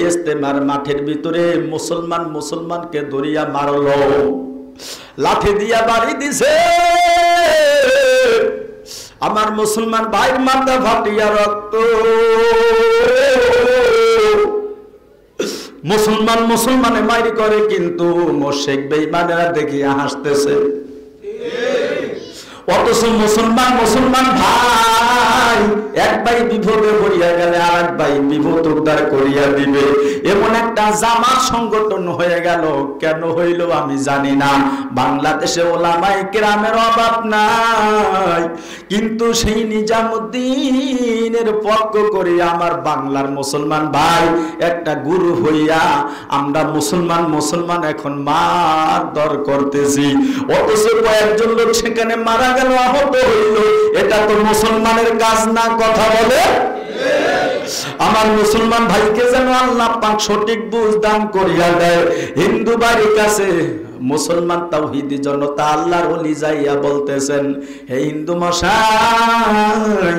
ইস্তেমার মাঠের ভিতরে মুসলমান মুসলমানকে ধরিয়া মারলো, লাঠি দিয়া বাড়ি দিছে। আমার মুসলমান ভাইয়ের মাথা ফাটিয়া রক্ত। মুসলমান মুসলমানে মাইরি করে, কিন্তু মুশরিক বেঈমানেরা দেখিয়া হাসতেছে। অথচ মুসলমান মুসলমান ভাই, এক ভাই বিপদে পড়িয়া গেলে আর এক ভাই বিপদ উদ্ধার করিয়া দিবে, এমন একটা জামাত সংগঠন হয়ে গেল। কেন হইল আমি জানি না। বাংলাদেশে ওলামায়ে কেরামের অভাব নাই, কিন্তু সেই নিজামুদ্দিনের পক্ষ করে আমার বাংলার মুসলমান ভাই একটা গুরু হইয়া আমরা মুসলমান মুসলমান এখন মার দর করতেছি। অথচ কয়েকজন লোক সেখানে মারা গেল, আহত হইল। এটা তো মুসলমানের কাজ না, কথা বলে। আমার মুসলমান ভাইকে যেন আল্লাহ পাক সঠিক বুঝ দান করিয়া দেয়। হিন্দু বাড়ির কাছে মুসলমান তাওহীদি জনতা আল্লাহর ওলি যাইয়া বলতেছেন, হে হিন্দু মশাই,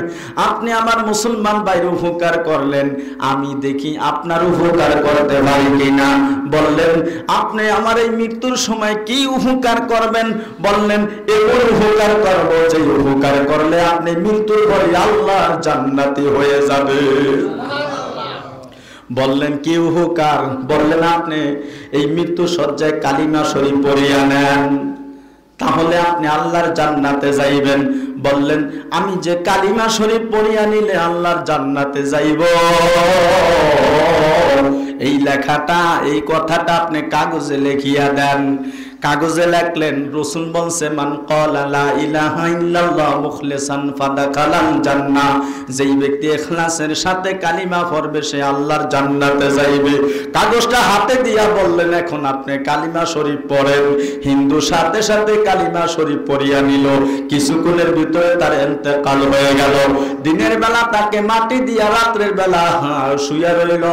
আপনি আমার মুসলমান ভাইয়ের উপকার করলেন, আমি দেখি আপনার উপকার করতে পারি কিনা। বললেন, আপনি আমার এই মৃত্যুর সময় কি উপকার করবেন? বললেন, এমন উপকার করব যে উপকার করলে আপনি মৃত্যুর পরে আল্লাহর জান্নাতি হয়ে যাবে। বললেন, কি উপকার? বললেন, আপনি এই মৃত্যু সজ্জায় কালিমা শরীফ পড়িয়া নেন, তাহলে আপনি আল্লাহর জান্নাতে যাইবেন। বললেন, আমি যে কালিমা শরীফ পড়িয়া নিলে আল্লাহর জান্নাতে যাইব, এই লেখাটা, এই কথাটা আপনি কাগজে লিখিয়া দেন। কাগজে লিখলেন, রাসূল বলছে, মান ক্বালা লা ইলাহা ইল্লাল্লাহ মুখলিসান ফাদাখালাল জান্নাহ, যেই ব্যক্তি ইখলাসের সাথে কালিমা পড়বে সে আল্লাহর জান্নাতে যাইবে। কাগজটা হাতে দিয়া বললেন, এখন আপনি কালিমা শরীফ পড়েন। হিন্দু সাথে সাথে কালিমা শরীফ পড়িয়া নিল। কিছুক্ষণের ভিতরে তার ইন্তেকাল হয়ে গেল। দিনের বেলা তাকে মাটি দিয়া, রাত্রের বেলা শুয়ে রইল।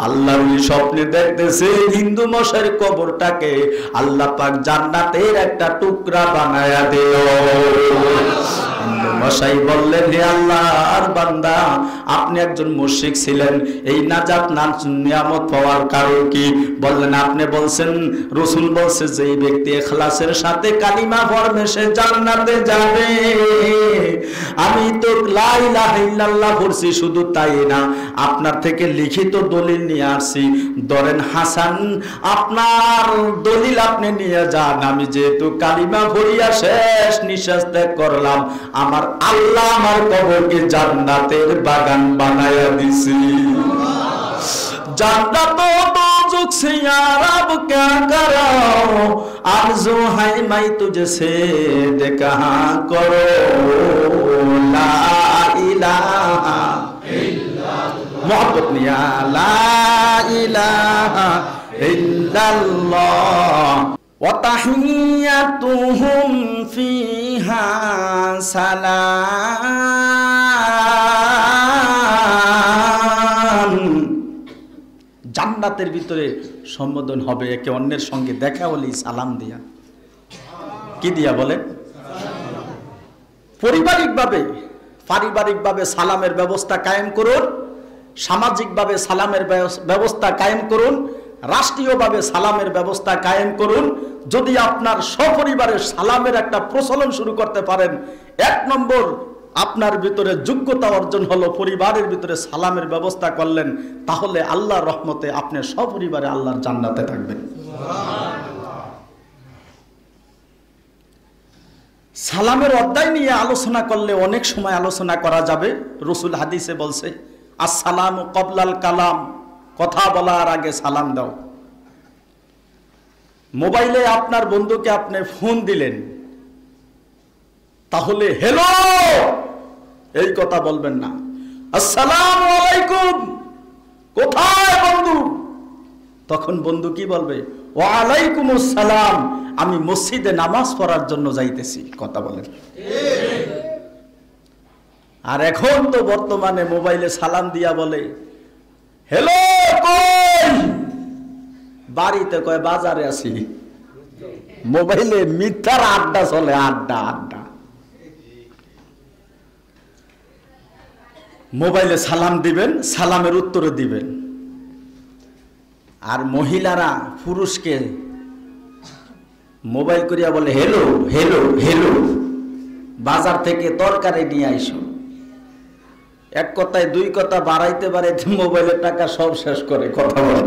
আল্লাহর স্বপ্নে দেখতেছে হিন্দু মশাইয়ের কবরটাকে আল্লাহ পাক জান্নাতের একটা টুকরা বানায়া দিল। মশাই বললেন, হে আল্লাহর বান্দা, আপনি একজন মুশরিক ছিলেন, এই নাজাত নিয়ামত পাওয়ার কারণ কি? বললেন, আপনি বলছেন, রাসূল বলছে, যে ব্যক্তি ইখলাসের সাথে কালিমা পড়বে সে জান্নাতে যাবে। আমি তো লা ইলাহা ইল্লাল্লাহ পড়ছি, শুধু তাই না, আপনার থেকে লিখিত দলিল নিয়ে আসছি। ধরেন হাসান, আপনার দলিল আপনি নিয়ে যান। আমি যেহেতু কালিমা পড়িয়া শেষ নিঃশ্বাস ত্যাগ করলাম, আমার আল্লাহ আমার কবরকে জান্নাতের বাগান বানায়া দিছি। জান্নাত দোজখ से यार अब क्या करो, आरज़ू है मैं तुझसे देखा करो, ला इलाहा इल्लल्लाह, मोहब्बत निया ला इलाहा इल्लल्लाह وتحيتهم فيها সালাম। জান্নাতের ভিতরে সম্বোধন হবে একে অন্যের সঙ্গে দেখা হলেই সালাম দিয়া। কি দিয়া বলে? পারিবারিকভাবে সালামের ব্যবস্থা কায়েম করুন, সামাজিকভাবে সালামের ব্যবস্থা কায়েম করুন, রাষ্ট্রীয়ভাবে সালামের ব্যবস্থা কায়েম করুন। যদি আপনার সপরিবারের সালামের একটা প্রচলন শুরু করতে পারেন, 1 নম্বর আপনার ভিতরে যোগ্যতা অর্জন হলো, পরিবারের ভিতরে সালামের ব্যবস্থা করলেন, তাহলে আল্লাহর রহমতে আপনি সপরিবারে আল্লাহর জান্নাতে থাকবেন। সালামের অধ্যায় নিয়ে আলোচনা করলে অনেক সময় আলোচনা করা যাবে। রাসূল হাদিসে বলছে, আসসালামু ক্বাবলাল কালাম, কথা বলার আগে সালাম দাও। মোবাইলে আপনার বন্ধুকে আপনি ফোন দিলেন, তাহলে হ্যালো এই কথা বলবেন না, আসসালামু আলাইকুম, কোথায় বন্ধু? তখন বন্ধু কি বলবে? ওয়া আলাইকুমুস সালাম, আমি মসজিদে নামাজ পড়ার জন্য যাইতেছি। কথা বলেন। আর এখন তো বর্তমানে মোবাইলে সালাম দিয়া বলে, হ্যালো কই? বাড়িতে কয় বাজারে আছি। মোবাইলে মিথ্যার আড্ডা চলে, আড্ডা। মোবাইলে সালাম দিবেন, সালামের উত্তরে দিবেন। আর মহিলারা পুরুষকে মোবাইল করিয়া বলে হেলো হেলো হেলো, বাজার থেকে তরকারি নিয়ে আইসো। এক কথায় দুই কথা বাড়াইতে বাড়াইতে মোবাইলের টাকা সব শেষ করে কথা বলে।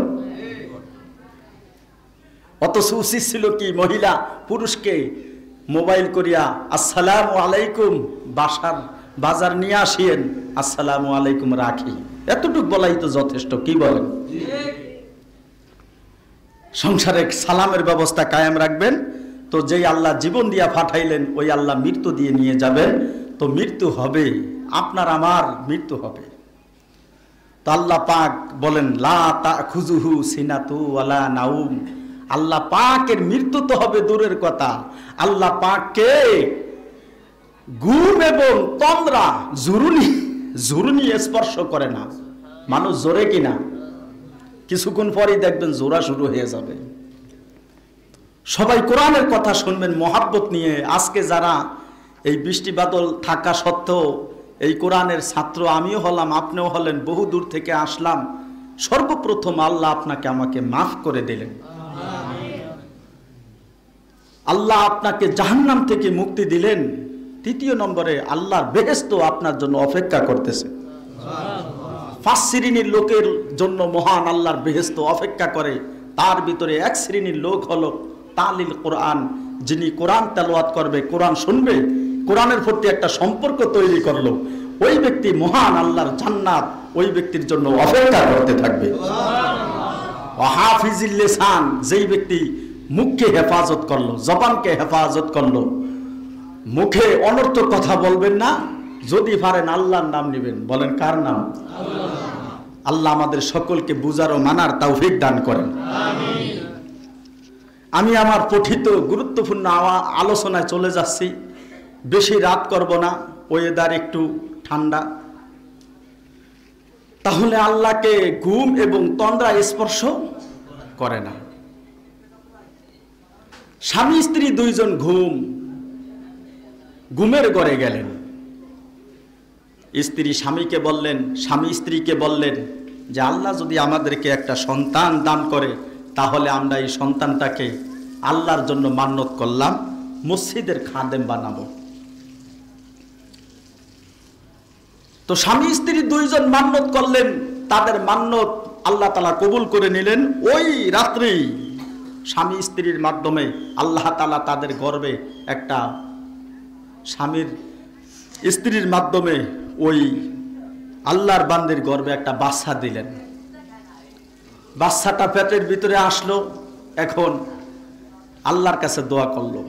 অথচ উচিত ছিল কি, মহিলা পুরুষকে মোবাইল করিয়া আসসালামু আলাইকুম, বাজার নিয়ে আসিয়েন, আসসালামু আলাইকুম রাখি, এতটুকু বলাই তো যথেষ্ট। কি বলেন? সংসারে সালামের ব্যবস্থা কায়েম রাখবেন। তো যেই আল্লাহ জীবন দিয়া পাঠাইলেন ওই আল্লাহ মৃত্যু দিয়ে নিয়ে যাবেন। তো মৃত্যু হবে, আপনার আমার মৃত্যু হবে। তো আল্লাহ পাক বলেন লা তাখুযুহু সিনাতু ওয়ালা নাউম, আল্লাহ পাকের মৃত্যু তো হবে দূরের কথা, আল্লাহ পাককে ঘুম এবং তন্দ্রা জুরুনি স্পর্শ করে না। মানুষ জোরে কিনা, কিছুক্ষণ পরেই দেখবেন জোরা শুরু হয়ে যাবে। সবাই কোরআনের কথা শুনবেন মহাব্বত নিয়ে। আজকে যারা এই বৃষ্টি বাদল থাকা সত্ত্বেও এই কোরআনের ছাত্র, আমিও হলাম, আপনিও হলেন, বহু দূর থেকে আসলাম, সর্বপ্রথম আল্লাহ আপনাকে আমাকে মাফ করে দিলেন। আল্লাহ আপনাকে জাহান্নাম থেকে মুক্তি দিলেন। তৃতীয় নম্বরে আল্লাহর বেহেশত আপনার জন্য অপেক্ষা করতেছে। 5 শ্রেণীর লোকের জন্য মহান আল্লাহর বেহেশত অপেক্ষা করে। তার ভিতরে 1 শ্রেণীর লোক হলো তালিল কোরআন, যিনি কোরআন তেলাওয়াত করবে, কোরআন শুনবে, কোরআনের প্রতি একটা সম্পর্ক তৈরি করলো, ওই ব্যক্তি মহান আল্লাহর জান্নাত ওই ব্যক্তির জন্য অপেক্ষা করতে থাকবে। হাফিজুল লিসান, যেই ব্যক্তি মুখকে হেফাজত করলো, জবানকে হেফাজত করলো, মুখে অনর্থক কথা বলবেন না, যদি পারেন আল্লাহর নাম নেবেন। বলেন কার নাম? আল্লাহ আমাদের সকলকে বুঝার ও মানার তৌফিক দান করেন। আমি আমার পঠিত গুরুত্বপূর্ণ আলোচনায় চলে যাচ্ছি, বেশি রাত করব না, ওয়েদার একটু ঠান্ডা। তাহলে আল্লাহকে ঘুম এবং তন্দ্রা স্পর্শ করে না। স্বামী স্ত্রী দুইজন ঘুমের ঘরে গেলেন। স্ত্রী স্বামীকে বললেন, স্বামী স্ত্রীকে বললেন যে আল্লাহ যদি আমাদেরকে একটা সন্তান দান করে তাহলে আমরা এই সন্তানটাকে আল্লাহর জন্য মান্যত করলাম, মসজিদের খাদেম বানাবো। তো স্বামী স্ত্রী দুইজন মান্যত করলেন, তাদের মান্যত আল্লাহ তাআলা কবুল করে নিলেন। ওই রাত্রি স্বামী স্ত্রীর মাধ্যমে আল্লাহ তাআলা তাদের গর্ভে একটা, স্বামীর স্ত্রীর মাধ্যমে ওই আল্লাহর বান্দির গর্ভে একটা বাচ্চা দিলেন। বাচ্চাটা পেটের ভিতরে আসলো, এখন আল্লাহর কাছে দোয়া করলো,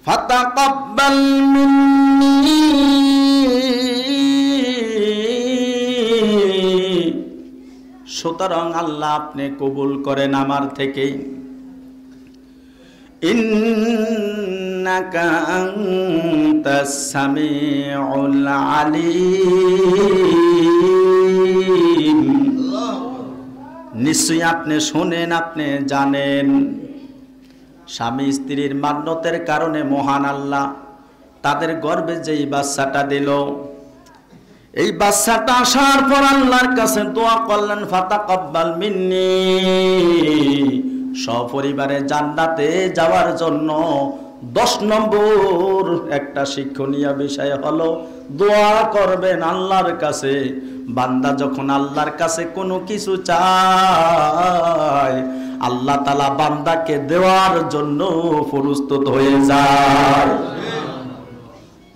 ফাতাকাব্বাল মিন্নি, সুতরাং আল্লাহ আপনি কবুল করেন আমার থেকে, ইন্নাকা আনতাস সামিউল আলিম, নিশ্চয়ই আপনি শোনেন, আপনি জানেন। স্বামী স্ত্রীর মান্যতের কারণে মহান আল্লাহ তাদের গর্ভে যেই বাচ্চাটা দিল, এই বাচ্চাটা আসার পর আল্লাহর কাছে দোয়া করলেন, ফাতাকাব্বাল মিন্নি, সপরিবারে জান্নাতে যাওয়ার জন্য 10 নম্বর একটা শিক্ষণীয় বিষয় হলো দোয়া করবেন আল্লাহর কাছে। বান্দা যখন আল্লাহর কাছে কোনো কিছু চায়, আল্লাহ তাআলা বান্দাকে দেওয়ার জন্য প্রস্তুত হয়ে যায়।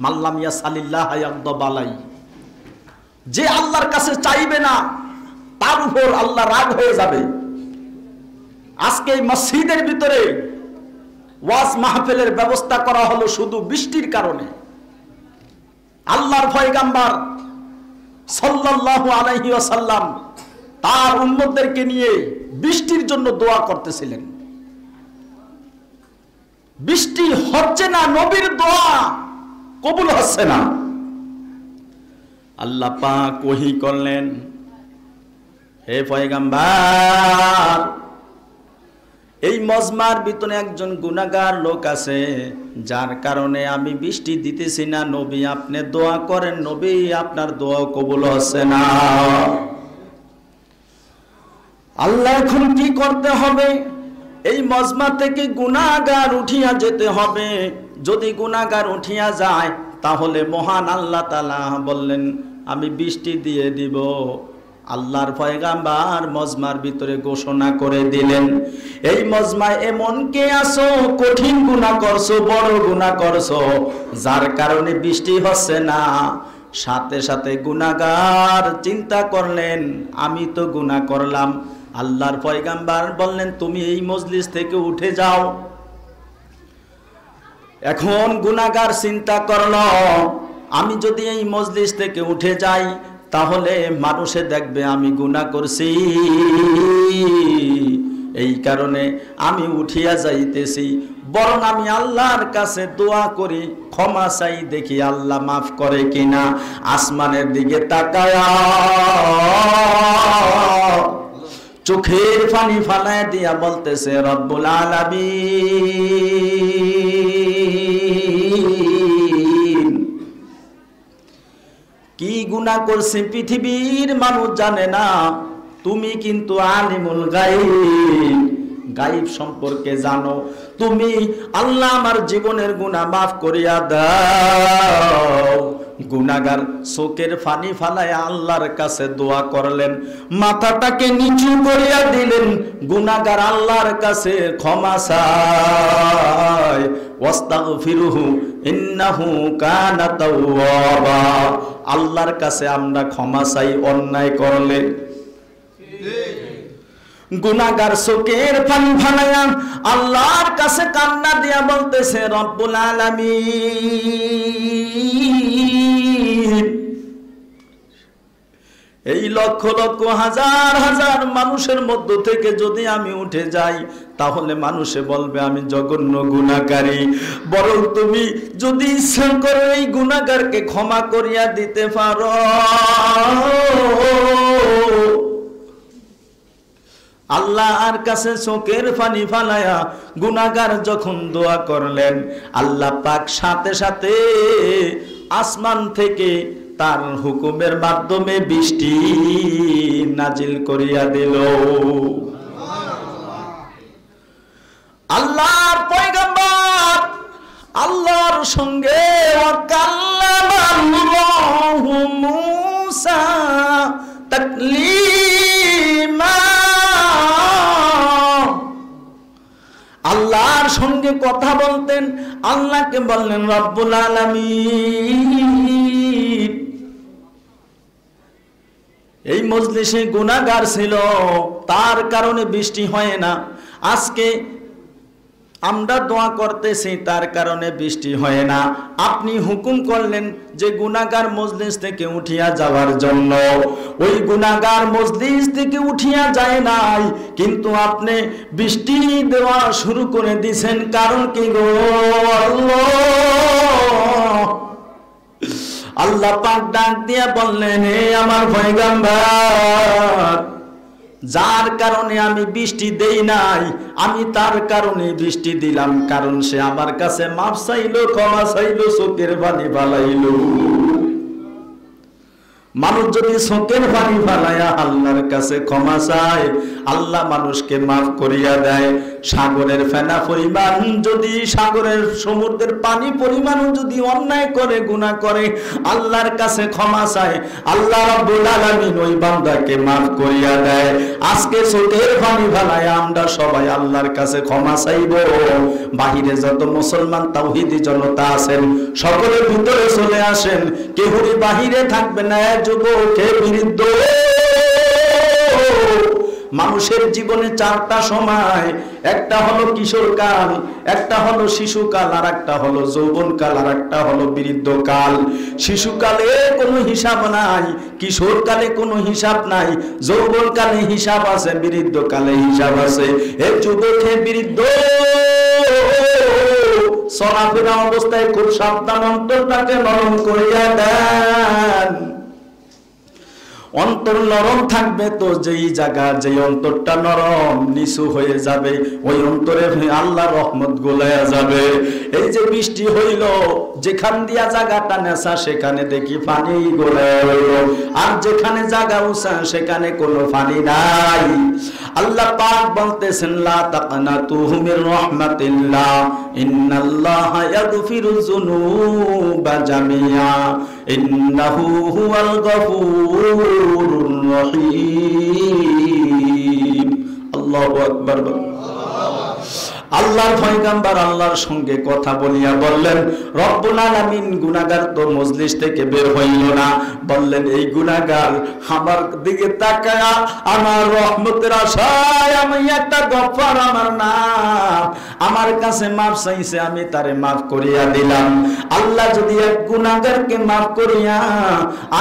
মাল্লাম ইয়াসালিল্লাহ ইয়াগদাবালাই, যে আল্লাহর কাছে চাইবে না তার উপর আল্লাহ রাগ হয়ে যাবে। আজকে এই মসজিদের ভিতরে ওয়াজ মাহফিলের ব্যবস্থা করা হলো শুধু বৃষ্টির কারণে। আল্লাহর পয়গম্বর সাল্লাল্লাহু আলাইহি ওয়াসাল্লাম তার উম্মতদেরকে নিয়ে বৃষ্টির জন্য দোয়া করতেছিলেন। বৃষ্টি হচ্ছে না, নবীর দোয়া কবুল হচ্ছে না। আল্লাহ পাক ওহী করলেন, হে পয়গম্বর, এই মজমার ভিতরে একজন গুনাহগার লোক আছে, যার কারণে আমি বৃষ্টি দিতেছি না। নবী আপনি দোয়া করেন, নবী আপনার দোয়া কবুল হচ্ছে না। আল্লাহ এখন কি করতে হবে? এই মজমা থেকে গুনাহগার উঠিয়া যেতে হবে। যদি গুনাহগার উঠিয়া যায় তাহলে মহান আল্লাহ তাআলা বললেন আমি বৃষ্টি দিয়ে দিব। আল্লাহর পয়গাম্বার মজমার ভিতরে ঘোষণা করে দিলেন, এই মজমায় এমন কে আসো কঠিন গুনাহ করছো, বড় গুনাহ করছো, যার কারণে বৃষ্টি হচ্ছে না। সাথে সাথে গুনাহগার চিন্তা করলেন আমি তো গুনাহ করলাম। আল্লাহর পয়গাম্বার বললেন তুমি এই মজলিস থেকে উঠে যাও। এখন গুনাহগার চিন্তা করলো আমি যদি এই মজলিস থেকে উঠে যাই তাহলে মানুষে দেখবে আমি গুনাহ করছি, এই কারণে আমি উঠিয়া যাইতেছি। বরং আমি আল্লাহর কাছে দোয়া করি, ক্ষমা চাই, দেখি আল্লাহ মাফ করে কিনা। আসমানের দিকে তাকায়া চোখের পানি ফালায় দিয়া বলতেছে রব্বুল আলামিন, কি গুনাহ করছে পৃথিবীর মানুষ জানে না, তুমি কিন্তু আলিমুল গায়ব, গায়ব সম্পর্কে জানো। তুমি আল্লাহ আমার জীবনের গুনাহ মাফ করিয়া দাও। গুনাহগার চোখের পানি ফালায়া আল্লাহর কাছে দোয়া করলেন, মাথাটাকে নিচু করিয়া দিলেন। গুনাহগার আল্লাহর কাছে ক্ষমা চায়, ওয়াস্তাগফিরুহু ইন্নাহু কানা তাওয়াবা। আল্লাহর কাছে আমরা ক্ষমা চাই অন্যায় করলে। গুনাহগার চোখের পানি ফালায়া আল্লাহর কাছে কান্না দিয়া বলতেছে রব্বুল আলামিন, এই লক্ষ লক্ষ হাজার হাজার মানুষের মধ্য থেকে যদি আমি উঠে যাই তাহলে মানুষে বলবে আমি জঘন্য গুনাহগারী। বরং তুমি যদি ইচ্ছা করো এই গুনাহগারকে ক্ষমা করিয়া দিতে পারো। আল্লাহর কাছে চোখের পানি ফালায়া গুনাহগার যখন দোয়া করলেন, আল্লাহ পাক সাথে সাথে আসমান থেকে তার হুকুমের মাধ্যমে বৃষ্টি নাজিল করিয়া দিল। আল্লাহর পয়গম্বর আল্লাহর সঙ্গে কাল্লামাল্লাহু মূসা তাকলিমা, আল্লাহর সঙ্গে কথা বলতেন। আল্লাহকে বললেন রব্বুল আলামিন, এই মজলিসে গুনাহগার ছিল তার কারণে বৃষ্টি হয় না। আজকে আমরা দোয়া করতেছি তার কারণে বৃষ্টি হয় না। আপনি হুকুম করলেন যে গুনাহগার মজলিস থেকে উঠিয়া যাওয়ার জন্য। ওই গুনাহগার মজলিস থেকে উঠিয়া যায় নাই, কিন্তু আপনি বৃষ্টি দেওয়া শুরু করে দিয়েছেন। কারণ কি গো? আল্লাহ পাক ডাক দিয়া বললেন, হে আমার পয়গম্বর, যার কারণে আমি বৃষ্টি দেই নাই আমি তার কারণে বৃষ্টি দিলাম। কারণ সে আমার কাছে মাফ চাইলো, ক্ষমা চাইলো, চোখের পানি ফালাইলো। মানুষ যদি চোখের পানি ফালাইয়া আল্লাহর কাছে ক্ষমা চায়, আল্লাহ মানুষকে মাফ করিয়া দেয়। সাগরের ফেনা পরিমাণ যদি, সাগরের সমুদ্রের পানি পরিমাণ যদি অন্যায় করে, গুনাহ করে, আল্লাহর কাছে ক্ষমা চায়, আল্লাহ রাব্বুল আলামিন ওই বান্দাকে মাফ করিয়া দেয়। আজকে চোখের পানি ফালাইয়া আমরা সবাই আল্লাহর কাছে ক্ষমা চাইব। বাহিরে যত মুসলমান তাওহীদি জনতা আছেন সকলের ভিতরে চলে আসেন, কেউই বাহিরে থাকবে না। যুবকের বিরুদ্ধ মানুষের জীবনে চারটা সময়, একটা হলো কিশোরকাল, একটা হলো শিশুকাল, আর একটা হলো যৌবনকাল, আর একটা হলো বৃদ্ধকাল। শিশুকালে কোনো হিসাব নাই, কিশোরকালে কোনো হিসাব নাই, যৌবনকালে হিসাব আছে, বৃদ্ধকালে হিসাব আছে। এ যুবক হে বৃদ্ধ, চলাফেরা অবস্থায় খুব সাবধান, অন্তরটাকে নরম করিয়া দেন। অন্তর নরম থাকবে তো যেই জায়গা, যেই অন্তরটা নরম নিচু হয়ে যাবে, ওই অন্তরে আল্লাহর রহমত গোলায়া যাবে। এই যে বৃষ্টি হইল, যেখান দিয়া জায়গাটা নেশা সেখানে দেখি পানি গোলায়া হইল, আর যেখানে জায়গা উঁচা সেখানে কোনো পানি নাই। পাক বলতেছেন লা তাকনাতু মির রাহমাতিল্লাহ ইন্নাল্লাহা ইয়াগফিরুয যুনুবা জামিআ ইন্নাহু হুয়াল গফুরুর রহিম। আল্লাহু আকবার। আল্লাহর পয়গম্বর আল্লাহর সঙ্গে কথা বলিয়া বললেন রব্বুল আলামিন গুনাহগার তো মজলিস থেকে বের হইল না, বললেন এই গুনাহগার আমার দিকে তাকায়া আমার রহমতের আশায় আমি একটা গফফার আমার নাম আমার কাছে মাফ চাইছে, আমি তারে মাফ করিয়া দিলাম। আল্লাহ যদি এক গুনাহগারকে মাফ করিয়া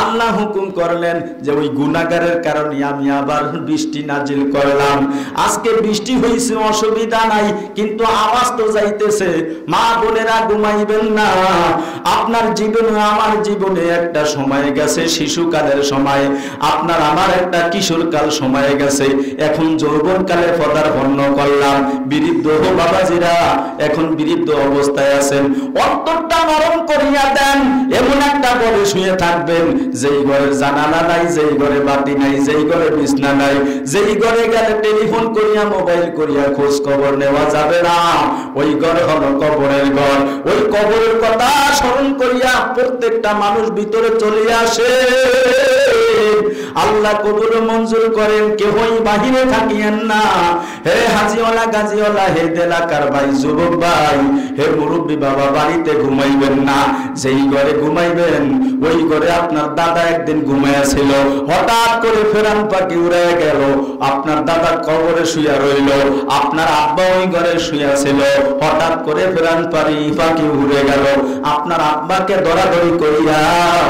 আল্লাহ হুকুম করলেন যে ওই গুনাহগারের কারণে আমি আবার বৃষ্টি নাজিল করলাম। আজকে বৃষ্টি হইছে অসুবিধা নাই, কিন্তু আওয়াজ তো যাইতেছে। মা বোনেরা ঘুমাইবেন না, আপনার জীবনে আমার জীবনে একটা সময় গেছে শিশুকালের সময়, আপনার আমার একটা কিশোরকাল সময় গেছে, এখন যৌবনকালে পদার্পণ করলাম। বৃদ্ধ বাবাজিরা এখন বৃদ্ধ অবস্থায় আছেন, অন্তরটা নরম করিয়া দেন। এমন একটা ঘরে শুয়ে থাকবেন যেই ঘরে জানালা নাই, যেই ঘরে বাতি নাই, যেই ঘরে বিছনা নাই, যেই ঘরে গেলে টেলিফোন করিয়া মোবাইল করিয়া খোঁজ খবর নেওয়া যাবে না, ওই ঘর হলো কবরের ঘর। ওই কবরের কথা স্মরণ করিয়া প্রত্যেকটা মানুষ ভিতরে চলে আসে। আল্লাহ কবুল মঞ্জুর করেন, কেউই বাহিরে থাকিয়েন না। হে হাজিওয়ালা গাজিওয়ালা, হে এলাকার ভাই, যুবক ভাই, হে মুরব্বী বাবা, বাড়িতে ঘুমাইবেন না। যেই ঘরে ঘুমাইবেন ওই ঘরে আপনার দাদা একদিন ঘুমাইয়াছিল, হঠাৎ করে ফেরান পাখি উড়ে গেল, আপনার দাদা কবরে শুয়া রইল। আপনার আব্বা ওই ঘরে শুয়া ছিল, হঠাৎ করে ফেরান পাখি উড়ে গেল, আপনার আব্বাকে ধরাধরি করিয়া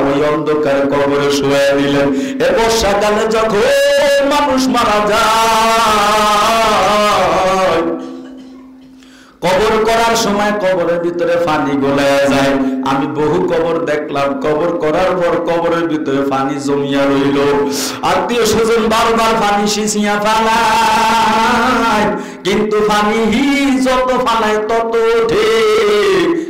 ওই অন্ধকার কবরে শুয়ে দিলেন। এ বর্ষাকালে যখন মানুষ মারা যায়, কবর করার সময় কবরের ভিতরে পানি গলায় যায়। আমি বহু কবর দেখলাম, কবর করার পর কবরের ভিতরে পানি জমিয়া রইল। আত্মীয় স্বজন বারবার পানি সিঁচিয়া ফালায়, কিন্তু পানি যত ফালায় তত ওঠে।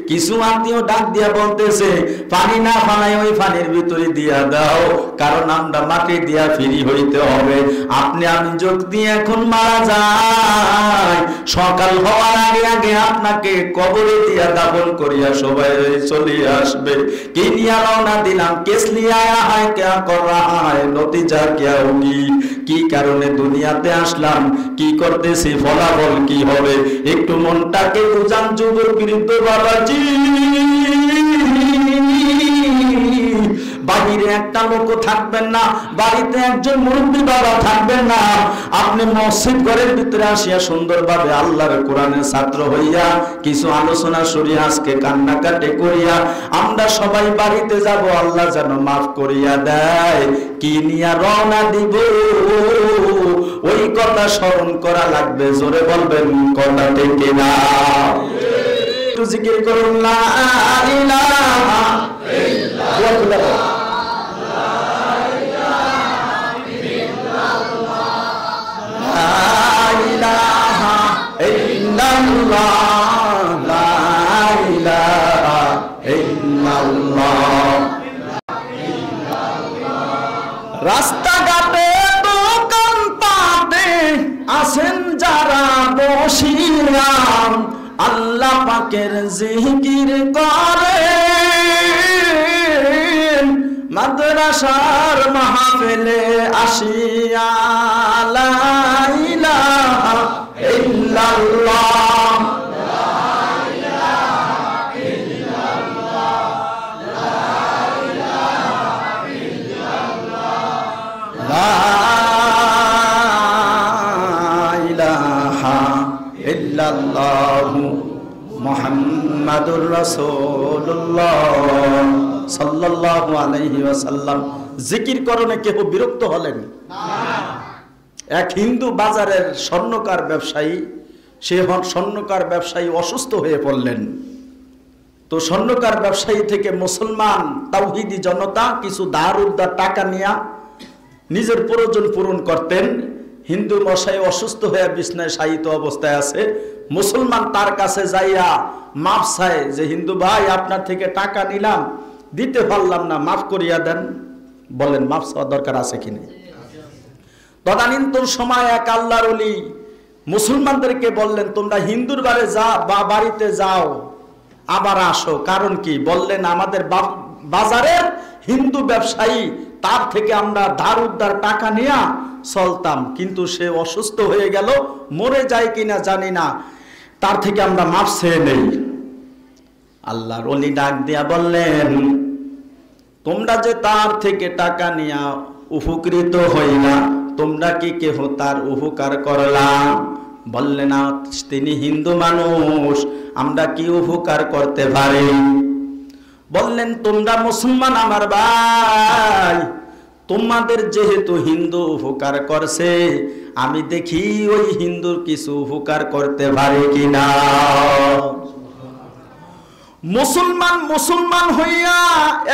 কিছু আত্মীয় ডাক দিয়া বলতেছে পানি না ফালায় ওই পানির ভিতরে দিয়া দাও, কারণ আমরা মাটি দিয়া ফিরি হইতে হবে। আপনি আমি যোগ দিয়ে এখন মারা যায়, সকাল হওয়ার আগে আগে আপনাকে কবরে দিয়া দাফন করিয়া সবাই চলে আসবে। কি নিয়া রওনা দিলাম, কেস লিয়া হায় क्या कर रहा है, নতিজা क्या होगी, কি কারণে দুনিয়াতে আসলাম, কি করতেছি, ফলাফল কি হবে। একটু মনটাকে বুঝান যুবক বৃদ্ধ বাবাজি। বাহিরে একটা লোক থাকবেন না, বাড়িতে একজন মুরব্বী বাবা থাকবেন না। আপনি মসজিদ ঘরের ভিতরে আসিয়া সুন্দরভাবে আল্লাহর কোরআনের ছাত্র হইয়া কিছু আলোচনা সরিয়া আজকে কান্নাকাটি করিয়া আমরা সবাই বাড়িতে যাব, আল্লাহ যেন মাফ করিয়া দেয়। কি নিয়া রওনা দিব ওই কথা স্মরণ করা লাগবে। জোরে বলবেন কথা ঠিক কিনা? একটু জিকির করুন লা ইলাহা ইল্লাল্লাহ। রাস্তাঘাটে দোকান পাটে আসেন যারা বসিয়া, আল্লাহ পাকের জিকির করে। মাদ্রাসার মাহফিলে আসিয়া লা ইলাহা ইল্লাল্লাহ, মুহাম্মাদুর রাসূলুল্লাহ সাল্লাল্লাহু আলাইহি ওয়াসাল্লাম। জিকির করণে কেউ বিরক্ত হলেন না। এক হিন্দু বাজারের স্বর্ণকার ব্যবসায়ী, সে স্বর্ণকার ব্যবসায়ী অসুস্থ হয়ে পড়লেন। তো স্বর্ণকার ব্যবসায়ী থেকে মুসলমান তাওহীদি জনতা কিছু ধার উদ্ধার টাকা নিয়ে নিজের প্রয়োজন পূরণ করতেন। হিন্দু মশাই অসুস্থ হয়ে বিছনায় শায়িত অবস্থায় আছে, মুসলমান তার কাছে যাইয়া মাফ চায় যে হিন্দু ভাই আপনার থেকে টাকা নিলাম, দিতে পারলাম না, মাফ করিয়া দেন। বলেন মাফ চাওয়ার দরকার আছে কিনা? তদানীন্তন সময় এক আল্লাহর ওলি মুসলমানদেরকে বললেন তোমরা হিন্দুর বাড়িতে যাও আবার আসো, কারণ কি? বললেন আমাদের বাজারের হিন্দু ব্যবসায়ী, তার থেকে আমরা ধার উদ্ধার টাকা নিয়ে চলতাম, কিন্তু সে অসুস্থ হয়ে গেল, মরে যায় কিনা জানি না, তার থেকে আমরা মাপ চেয়ে নেই। আল্লাহর ওলি ডাক দিয়া বললেন তোমরা যে তার থেকে টাকা নিয়ে উপকৃত হইলা, তোমরা কি কেহ তার উপকার করলা? বললেন তিনি হিন্দু মানুষ, আমরা কি উপকার করতে পারি? বললেন তোমরা মুসলমান আমার ভাই, তোমাদের যেহেতু হিন্দু উপকার করছে, আমি দেখি ওই হিন্দুর কিছু উপকার করতে পারি কিনা। মুসলমান হইয়া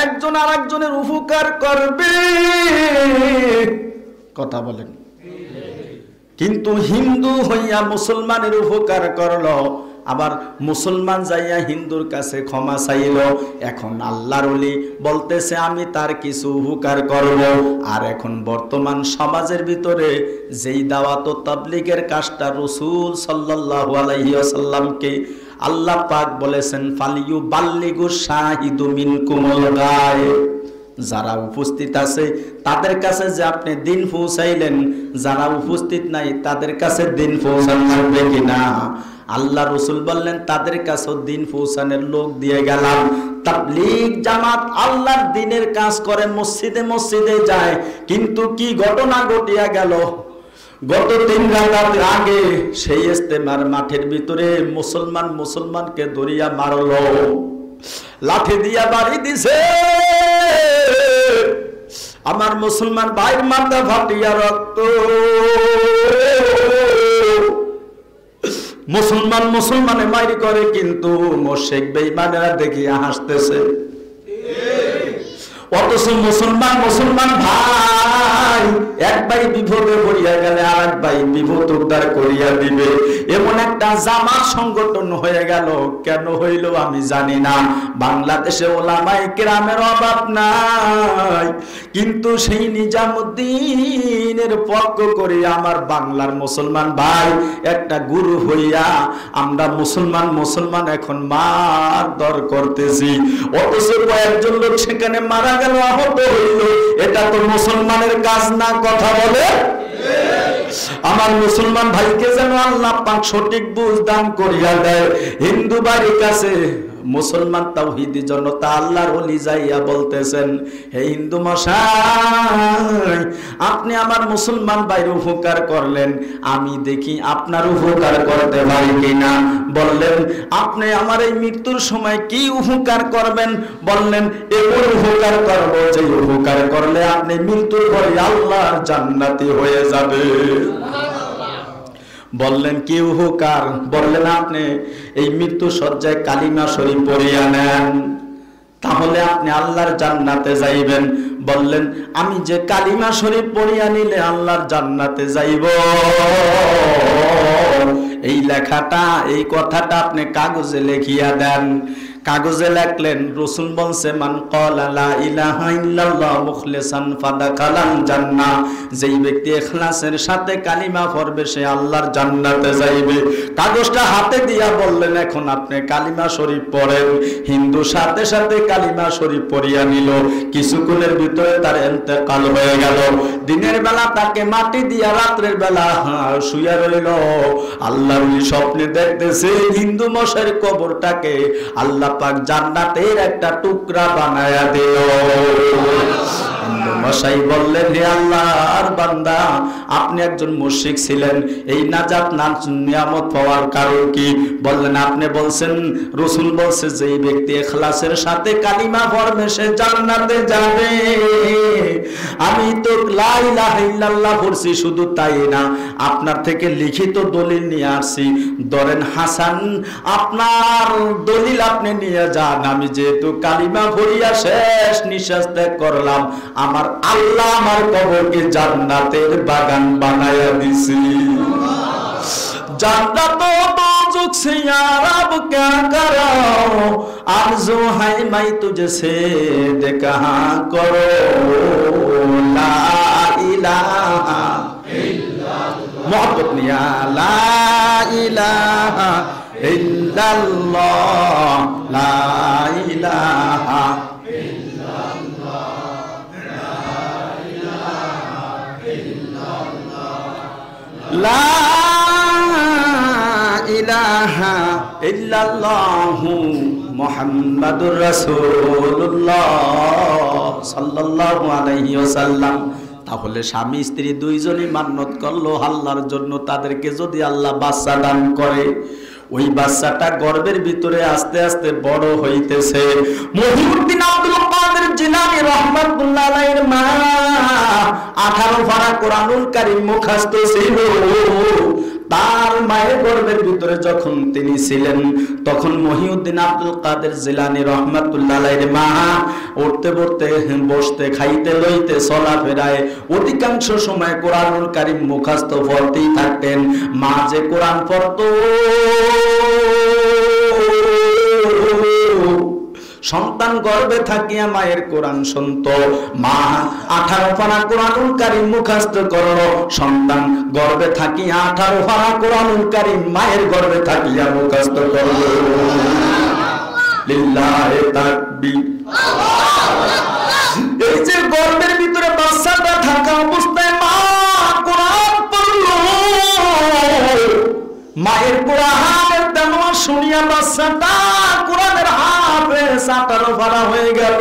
একজন আর একজনের উপকার করবে, কথা বলেন। কিন্তু হিন্দু হইয়া মুসলমানের উপকার করলো, আবার মুসলমান যাইয়া হিন্দুর কাছে ক্ষমা চাইল। এখন আল্লাহর ওলি বলতেছে আমি তার কিছু উপকার করব। আর এখন বর্তমান সমাজের ভিতরে যেই দাওয়াত ও তাবলীগের কাজটা রাসূল সাল্লাল্লাহু আলাইহি ওয়াসাল্লামকে আল্লাহ পাক বলেছেন ফালিয়ু বাল্লিগু শাহিদু মিনকুমুল গায়েব, যারা উপস্থিত আছে তাদের কাছে যে আপনি দিন পৌঁছাইলেন, যারা উপস্থিত নাই তাদের কাছে দিন পৌঁছানো হবে কিনা? আল্লাহ রসুল বললেন তাদের কাছেও দিন পৌঁছানোর লোক দিয়ে গেলাম। তাবলীগ জামাত আল্লাহর দিনের কাজ করে, মসজিদে মসজিদে যায়, কিন্তু কি ঘটনা ঘটিয়া গেল? গত 3 রাত আগে সেই ইস্তেমার মাঠের ভিতরে মুসলমানকে ধরিয়া মারলো, লাঠি দিয়া বাড়ি দিছে, আমার মুসলমান ভাইয়ের মাথা ফাটিয়া রক্ত। মুসলমানে মাইরি করে, কিন্তু মুশরিক বেঈমানেরা দেখিয়া হাসতেছে। অথচ মুসলমান ভাই, এক ভাই বিপদে পড়িয়া গেলে আর এক ভাই বিপদ উদ্ধার করিয়া দিবে, এমন একটা জামাত সংগঠন হয়ে গেল। কেন হইল আমি জানি না। বাংলাদেশে ওলামায়ে কেরামের অভাব নাই, কিন্তু সেই নিজামুদ্দিনের পক্ষ করে আমার বাংলার মুসলমান ভাই একটা গুরু হইয়া আমরা মুসলমান এখন মার দর করতেছি। অথচ কয়েকজন লোক সেখানে মারা গেল, আহত হইল, এটা তো মুসলমানের কাজ না, কথা বলে। আমার মুসলমান ভাইকে যেন আল্লাহ পাক সঠিক বুঝ দান করিয়া দেয়। হিন্দু বাড়ির কাছে মুসলমান তাওহীদি জনতা আল্লাহর ওলি যাইয়া বলতেছেন হে হিন্দু মশাই, আপনি আমার মুসলমান ভাইয়ের উপকার করলেন, আমি দেখি আপনার উপকার করতে পারি কিনা। বললেন আপনি আমার এই মৃত্যুর সময় কি উপকার করবেন? বললেন এমন উপকার করব যে উপকার করলে আপনি মৃত্যুর পরে আল্লাহর জান্নাতি হয়ে যাবে। বললেন কি উপকার? বললেন আপনি এই মৃত্যু সজ্জায় কালিমা শরীফ পড়িয়া নেন, তাহলে আপনি আল্লাহর জান্নাতে যাইবেন। বললেন আমি যে কালিমা শরীফ পড়িয়া নিলে আল্লাহর জান্নাতে যাইব, এই লেখাটা, এই কথাটা আপনি কাগজে লিখিয়া দেন। কাগজে লিখলেন, রাসূল বলছে মান ক্বালা লা ইলাহা ইল্লাল্লাহ মুখলিসান ফাদাখালাল জান্নাহ, যেই ব্যক্তি ইখলাসের সাথে কালিমা পড়বে সে আল্লাহর জান্নাতে যাইবে। কাগজটা হাতে দিয়া বললেন এখন আপনি কালিমা শরীফ পড়েন। হিন্দু সাথে সাথে কালিমা শরীফ পড়িয়া নিল। কিছুক্ষণের ভিতরে তার ইন্তেকাল হয়ে গেল। দিনের বেলা তাকে মাটি দিয়া, রাতের বেলা শুইয়া রইল। আল্লাহর স্বপ্নে দেখতেছে হিন্দু মশাইয়ের কবরটাকে আল্লাহ পাক জান্নাতের একটা টুকরা বানায়া দিল। মশাই বললেন হে আল্লাহর বান্দা, আপনি একজন মুশরিক ছিলেন, এই নাজাত নিয়ামত পাওয়ার কারণ কি? বললেন আপনি বলছেন, রাসূল বলছে যে এই ব্যক্তি ইখলাসের সাথে কালিমা পড়বে সে জান্নাতে যাবে। আমি তো লা ইলাহা ইল্লাল্লাহ পড়ছি, শুধু তাই না আপনার থেকে লিখিত দলিল নিয়ে আসছি। ধরেন হাসান, আপনার দলিল আপনি নিয়ে যান। আমি যেহেতু কালিমা পড়িয়া শেষ নিঃশ্বাস ত্যাগ করলাম, আমার আল্লাহ আমার কবরকে জান্নাতের বাগান বানায়া দিছি। জান্নাত दोज़ख से यार अब क्या करो, आरज़ू है मैं तुझसे देखा करो, ला इलाहा इल्लल्लाह मोहब्बत निया ला ইলাহা ইল্লাল্লাহ লা ইলাহা লা ইলাহা ইল্লাল্লাহু মুহাম্মাদুর রাসূলুল্লাহ সাল্লাল্লাহু আলাইহি ওয়াসাল্লাম। তাহলে স্বামী স্ত্রী দুইজনই মান্নত করলো আল্লাহর জন্য, তাদেরকে যদি আল্লাহ বাচ্চা দান করে, ওই বাচ্চাটা গর্ভের ভিতরে আস্তে আস্তে বড় হইতেছে। মহিউদ্দিন আব্দুল কাদের জিলানী রাহমাতুল্লাহ আলাইহির মা 18 পারা কোরআনুল কারীম মুখস্থ ছিল। তার মায়ের গর্ভের ভিতরে যখন তিনি ছিলেন, তখন মহিউদ্দিন আব্দুল কাদের জিলানী রাহমাতুল্লাহ আলাইহির মা উঠতে পড়তে, বসতে, খাইতে, লইতে, চলাফেরায় অধিকাংশ সময় কোরআনুল কারীম মুখস্থ পড়তেই থাকতেন। মা যে কোরআন পড়তো, সন্তান গর্ভে থাকিয়া মায়ের কোরআন শুনতো। মা 18 পারা কোরআনুল কারীম মুখস্থ করলো, সন্তান গর্ভে থাকিয়া 18 পারা কোরআনুল কারীম মায়ের গর্ভে থাকিয়া মুখস্থ করলো। লিল্লাহি তাকবীর। এই যে গর্ভের ভিতরে বাচ্চাটা থাকা অবস্থায় মা কোরআন পড়লো, মায়ের কোরআনের তেলাওয়াত শুনিয়া বাচ্চাটা কোরআনের হাফেজ 18 পারা হয়ে গেল।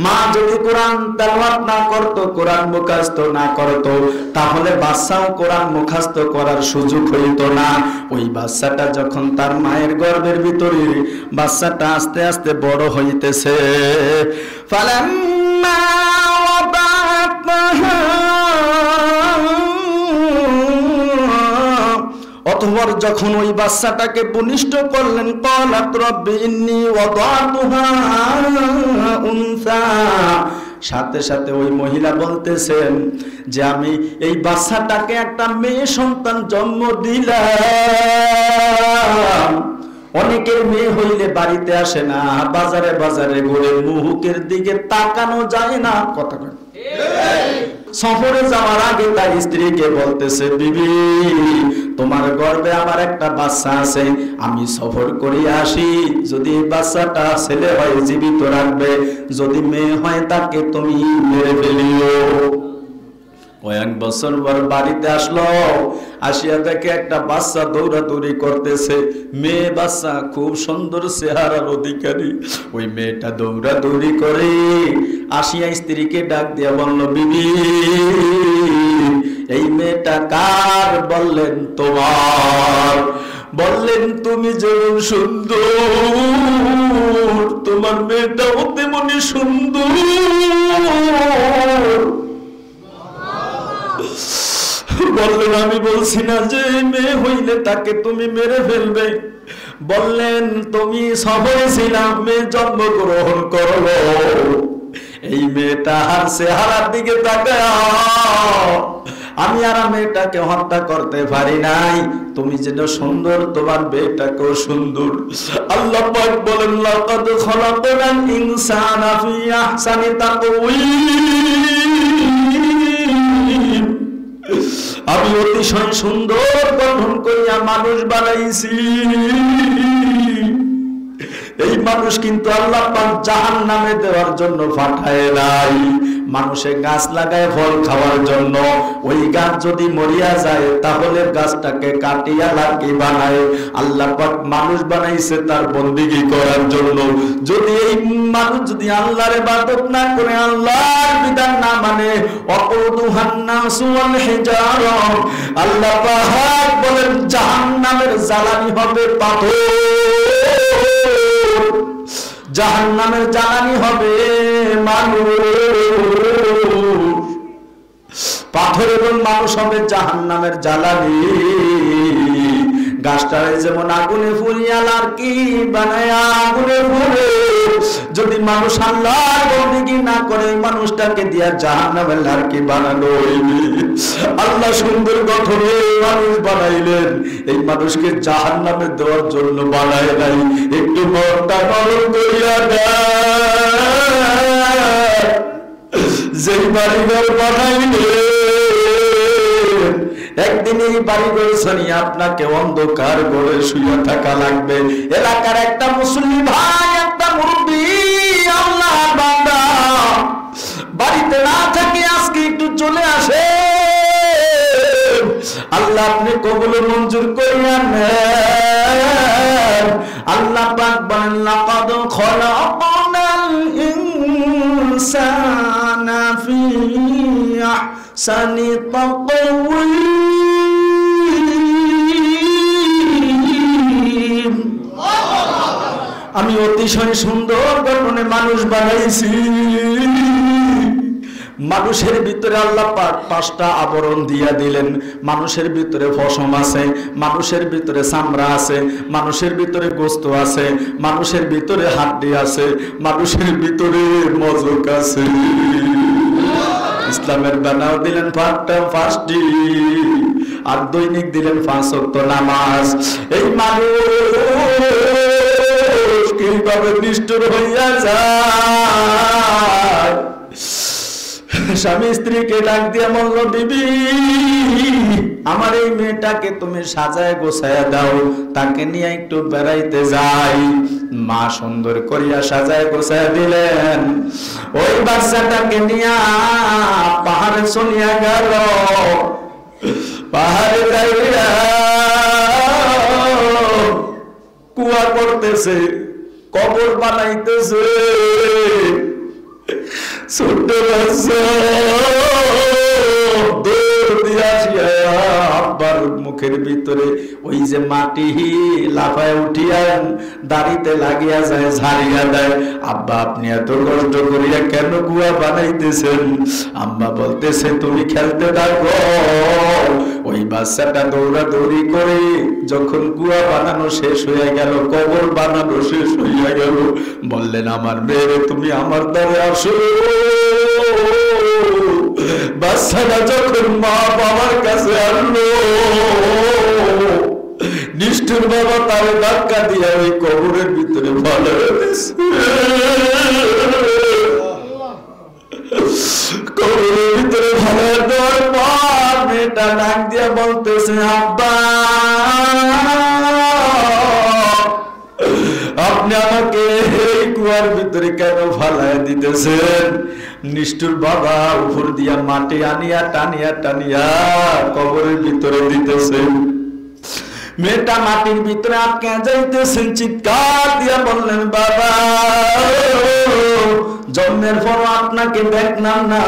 মা যদি কোরআন তেলাওয়াত না করতো, কোরআন মুখস্থ না করতো, তাহলে বাচ্চাও কোরআন মুখস্থ করার সুযোগ হইতো না। ওই বাচ্চাটা যখন তার মায়ের গর্ভের ভিতরে বাচ্চাটা আস্তে আস্তে বড় হইতেছে, ফালাম্মা ওয়াদাআতহা, অতঃপর যখন ওই বাচ্চাটাকে ভূমিষ্ঠ করলেন, ক্বালাত রাব্বি ইন্নী ওয়াদাতুহা উনসা, সাথে সাথে ওই মহিলা বলতেছেন যে আমি এই বাচ্চাটাকে একটা মেয়ে সন্তান জন্ম দিলাম। অনেকের মেয়ে হইলে বাড়িতে আসে না, বাজারে বাজারে ঘুরে, মুহুকের দিকে তাকানো যায় না। কথা কয় সফরে যাওয়ার আগে তার স্ত্রীকে বলতেছে, বিবি তোমার গর্ভে আমার একটা বাচ্চা আছে, আমি সফর করে আসি, যদি বাচ্চাটা ছেলে হয় জীবিত রাখবে, যদি মেয়ে হয় তাকে তুমি মেরে ফেলিও। কয়েক বছর পর বাড়িতে আসলো, আসিয়া দেখে একটা বাচ্চা দৌড়াদৌড়ি করতেছে, মেয়ে বাচ্চা, খুব সুন্দর চেহারার অধিকারী। ওই মেয়েটা দৌড়াদৌড়ি করে আসিয়া স্ত্রীকে ডাক দিয়া বলল, বিবি এই মেয়েটা কার? বললেন তোমার। বললেন তুমি যেমন সুন্দর, তোমার মেয়েটাও তেমনি সুন্দর। বললেন আমি বলছি না যে মেয়ে হইলে তাকে তুমি মেরে ফেলবে। বললেন তুমি সফরে ছিলাম, মেয়ে জন্মগ্রহণ করলো, এই মেয়েটার চেহারার দিকে তাকাও, আমি আর মেয়েটাকে হত্যা করতে পারি নাই। তুমি যেটা সুন্দর, তোমার মেয়েটাকেও সুন্দর। আল্লাহ পাক বলেন, লাকাদ খালাকনাল ইনসানা ফি আহসানি তাকওয়ীম, আমি অতিশয় সুন্দর গঠন করিয়া মানুষ বানাইছি। এই মানুষ কিন্তু আল্লাহ পাক জাহান্নামে দেওয়ার জন্য পাঠায় নাই, মানুষে গাছ লাগায় ফল খাওয়ার জন্য। ওই গাছ যদি মরিয়া যায় তাহলে গাছটাকে কাটিয়া লাকি বানায়। আল্লাহ পাক মানুষ বানাইছে তার বন্দেগী করার জন্য। যদি এই মানুষ যদি আল্লাহর ইবাদত না করে, আল্লাহর বিধান না মানে, ওয়াকুদুহান নাসু ওয়াল হিজারা, আল্লাহ পাক বলেন জাহান্নামের জ্বালানি হবে পাথর, জাহান্নামের জ্বালানি হবে মানুষ। পাথর এবং মানুষ হবে জাহান্নামের জ্বালানি। গাছটারে যেমন আগুনে ফুলিয়া লার্কি বানায় আগুনে ফুলে, যদি মানুষ আল্লাহর বন্দেগী না করে, মানুষটাকে দিয়া জাহান্নামের লার্কি বানানো হইবে। আল্লাহ সুন্দর গঠনে মানুষ বানাইলেন, এই মানুষকে জাহান্নামে দেওয়ার জন্য বানায় নাই। একটু মনটা নরম করিয়া দেয়, যেই বাড়িঘর বানাইলেন একদিন এই বাড়ি ঘর নিয়ে আপনাকে অন্ধকার ঘরে শুয়ে থাকা লাগবে। এলাকার একটা মুসলিম ভাই, একটা মুরব্বী আল্লাহর বান্দা বাড়িতে না থাকে আজকে একটু চলে আসে, আল্লাহ আপনি কবুল মঞ্জুর করিয়া নেন। আল্লাহ পাক বলেন লাকাদ খলাকনাল ইনসানা ফি আহসানি তাকওয়িম, আমি অতিশয় সুন্দর গঠনে মানুষ বানাইছি। মানুষের ভিতরে আল্লাহ পাক 5টা আবরণ দিয়া দিলেন। মানুষের ভিতরে পশম আছে, মানুষের ভিতরে চামড়া আছে, মানুষের ভিতরে গোস্ত আছে, মানুষের ভিতরে হাড্ডি আছে, মানুষের ভিতরে মজক আছে। ইসলামের বানাও দিলেন 5টি, আর দৈনিক দিলেন 5 ওয়াক্ত নামাজ। এই মানুষ কিভাবে নিষ্ঠুর হইয়া যায়। স্বামী স্ত্রীকে ডাক দিয়ে বলল, বিবি আমার এই মেয়েটাকে তুমি সাজায় গোছায়া দাও, তাকে নিয়ে একটু বেড়াইতে যাই। মা সুন্দর করিয়া সাজায় গোছায়া দিলেন। ওই বাচ্চাটাকে নিয়ে পাহাড়ে চলিয়া গেল। পাহাড়ে যাইয়া কুয়া করতেছে, কবর বানাইতেছে। ছোট্ট বাচ্চা দৌড় দিয়া আসিয়া আব্বার মুখের ভিতরে ওই যে মাটি লাফায় উঠিয়া দাড়িতে লাগিয়া যায়, ঝাড়িয়া দেয়। আব্বা আপনি এত কষ্ট করিয়া কেন কুয়া বানাইতেছেন? আম্মা বলতেছে তুমি খেলতে থাকো। ওই বাচ্চাটা দৌড়াদৌড়ি করে যখন কুয়া বানানো শেষ হইয়া গেল, কবর বানানো শেষ হইয়া গেল, বললেন আমার মেয়ে তুমি আমার দ্বারে আসো। বাচ্চাটা যখন মা বাবার কাছে আসলো, নিষ্ঠুর বাবা তার ধাক্কা দিয়ে ওই কবরের ভিতরে ভালো কবরের ভিতরে ভালো দেওয়ার পর মেয়েটা ডাক দিয়া বলতেছে, আব্বা আপনি আমাকে এই কুয়ার ভিতরে কেন ফালায় দিতেছেন? নিষ্ঠুর বাবা উপর দিয়া মাটি আনিয়া টানিয়া টানিয়া কবরের ভিতরে দিতেছেন। মেয়েটা মাটির ভিতরে আটকে যাইতেছেন, চিৎকার দিয়া বললেন, বাবা জন্মের পর আপনাকে দেখলাম না,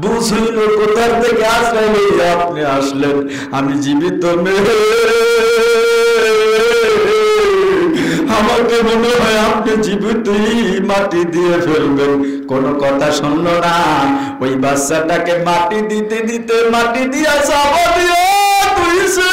বুঝ হইল কোথার থেকে আশ্রয় লইয়া আপনি আসলেন। আমি জীবিত মেয়ে, আমাকে মনে হয় আপনি জীবিতই মাটি দিয়ে ফেলবেন। কোনো কথা শুনলো না। ওই বাচ্চাটাকে মাটি দিতে দিতে মাটি দিয়া চাপা দিয়ে তুইছে।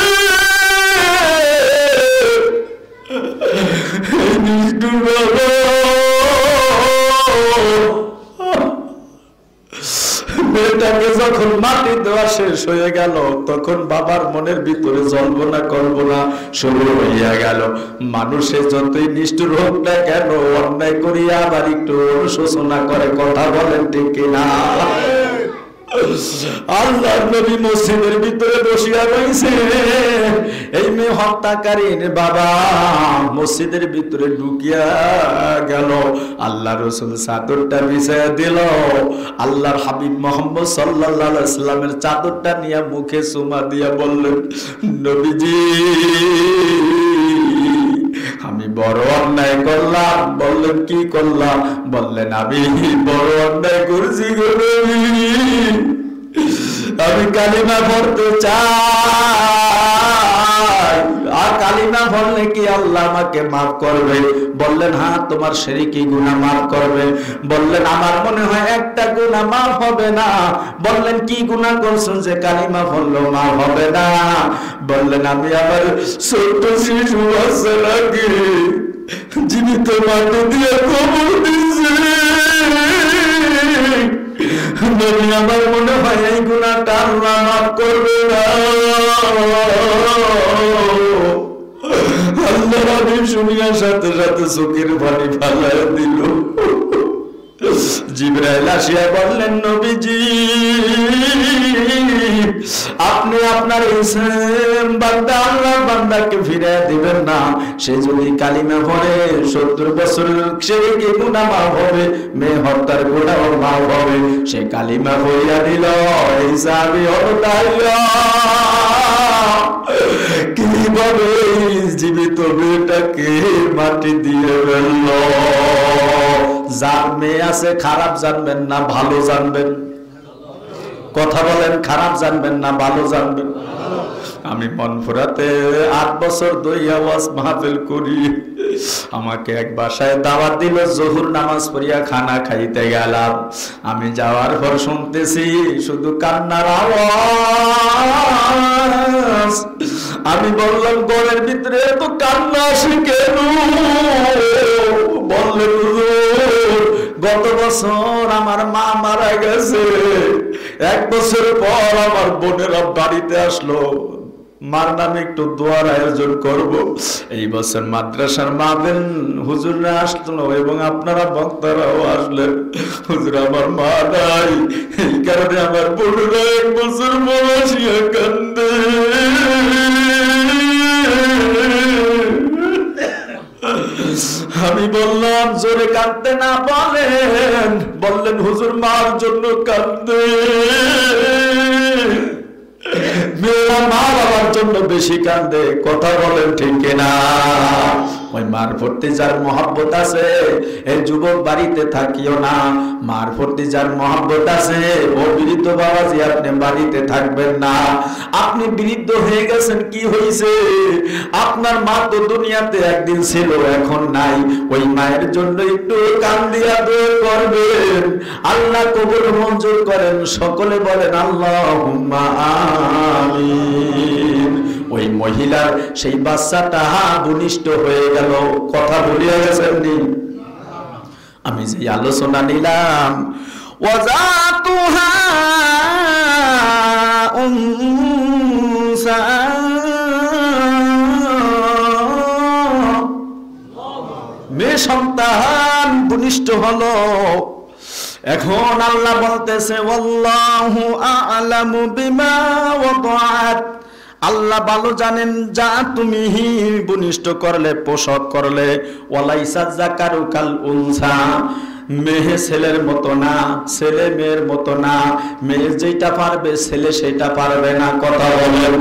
মেয়েটাকে যখন মাটি দেওয়া শেষ হয়ে গেল, তখন বাবার মনের ভিতরে জল্পনা কল্পনা শুরু হইয়া গেল। মানুষে যতই নিষ্ঠুর হোক না কেন, অন্যায় করিয়া আবার একটু অনুশোচনা করে, কথা বলেন ঠিক কিনা? আল্লাহর নবী মসজিদের ভিতরে বসিয়া রইছে। এই মেয়ে হত্যাকারীর বাবা মসজিদের ভিতরে ঢুকিয়া গেল। আল্লাহ রাসূল চাদরটা বিছায়া দিল। আল্লাহর হাবিব মুহাম্মদ সাল্লাল্লাহু আলাইহি ওয়াসাল্লামের চাদরটা নিয়ে মুখে চুমা দিয়া বললেন, নবীজি আমি বড় অন্যায় করলাম। বললেন কি করলাম? বললেন আমি বড় অন্যায় করছি গো নবী, আমি কালিমা পড়তে চাই। আর কালিমা পড়লে কি আল্লাহ আমাকে মাফ করবে? বললেন হ্যাঁ, তোমার শিরকি গুনাহ মাফ করবে। বললেন আমার মনে হয় একটা গুনাহ মাফ হবে না। বললেন কি গুনাহ করছেন যে কালিমা পড়লেও মাফ হবে না? বললেন আমি আমার ছোট শিশু বাচ্চাটাকে জীবিত মাটি দিয়ে কবর দিয়েছি। আমার মনে হয় এই গুনাহটা আল্লাহ মাফ করবে না। আল্লাহ শুনিয়া সাথে সাথে চোখের পানি ফালাইয়া দিল। জিবরাইল আসিয়া বললেন, নবীজি আপনি আপনার বান্দা আল্লাহর বান্দাকে ফিরিয়ে দিবেন না? সে যদি কালিমা পড়ে 70 বছরের সে কি গুনাহ মাফ হবে, মেয়ে হত্যার গুনাহ মাফ হবে। সে কালিমা পড়িয়া দিল। এই সাহাবী হলো কিভাবে জীবিত মেয়েটাকে মাটি দিয়ে ফেলল। যার মেয়ে আছে খারাপ জানবেন না ভালো জানবেন? কথা বলেন, খারাপ জানবেন না ভালো জানবেন? আমি মনপুরাতে 8 বছর ধরে ওয়াজ মাহফিল করি। আমাকে এক বাসায় দাওয়াত দিল, জোহর নামাজ পড়িয়া খানা খাইতে গেলাম। আমি যাওয়ার পর শুনতেছি শুধু কান্নার আওয়াজ। আমি বললাম, ঘরের ভিতরে তো কান্না আসে কেন? বললেন, গত বছর আমার মা মারা গেছে, 1 বছর পর আমার বোনেরা বাড়িতে আসলো, মার নামে একটু দোয়ার আয়োজন করব। এই বছর মাদ্রাসার মাহফিল হুজুররা আসলো এবং আপনারা বক্তারাও আসলেন। হুজুর আমার মা নাই, এই কারণে আমার বোনেরা 1 বছর বয়সিয়া কান্দে। আমি বললাম, জোরে কাঁদতে না বলেন। বললেন, হুজুর মার জন্য কাঁদে। মেয়েরা মা বাবার জন্য বেশি কান্দে। কথা বলেন ঠিক কিনা? ওই মার প্রতি যার মহব্বত আছে, এই যুবক বাড়িতে থাকিও না। মার প্রতি যার মহব্বত আছে, ও বৃদ্ধ বাবাজি আপনি বাড়িতে থাকবেন না। আপনি বৃদ্ধ হয়ে গেছেন, কি হয়েছে? আপনার মা তো দুনিয়াতে একদিন ছিল, এখন নাই। ওই মায়ের জন্য একটু কান্দিয়া দোয়া করবেন, আল্লাহ কবুল মঞ্জুর করেন। সকলে বলেন আল্লাহুম্মা আমিন। ওই মহিলার সেই বাচ্চাটা ভূমিষ্ঠ হয়ে গেল। কথা বলিয়া গেছেন নি? আমি যে আলোচনা নিলাম, ওয়াজাতুহা উনসা, মেয়ে সন্তান ভূমিষ্ঠ হলো। এখন আল্লাহ বলতেছে, ওয়াল্লাহু আ'লামু বিমা ওয়াদাআত, আল্লাহ ভালো জানেন যা তুমি ভূমিষ্ঠ করলে, প্রসব করলে। ওয়ালাইসা যাকারু কাল উনসা, মেয়ে ছেলের মতো না, ছেলে মেয়ের মতো না। মেয়ে যেটা পারবে ছেলে সেটা পারবে না। কথা বলেন।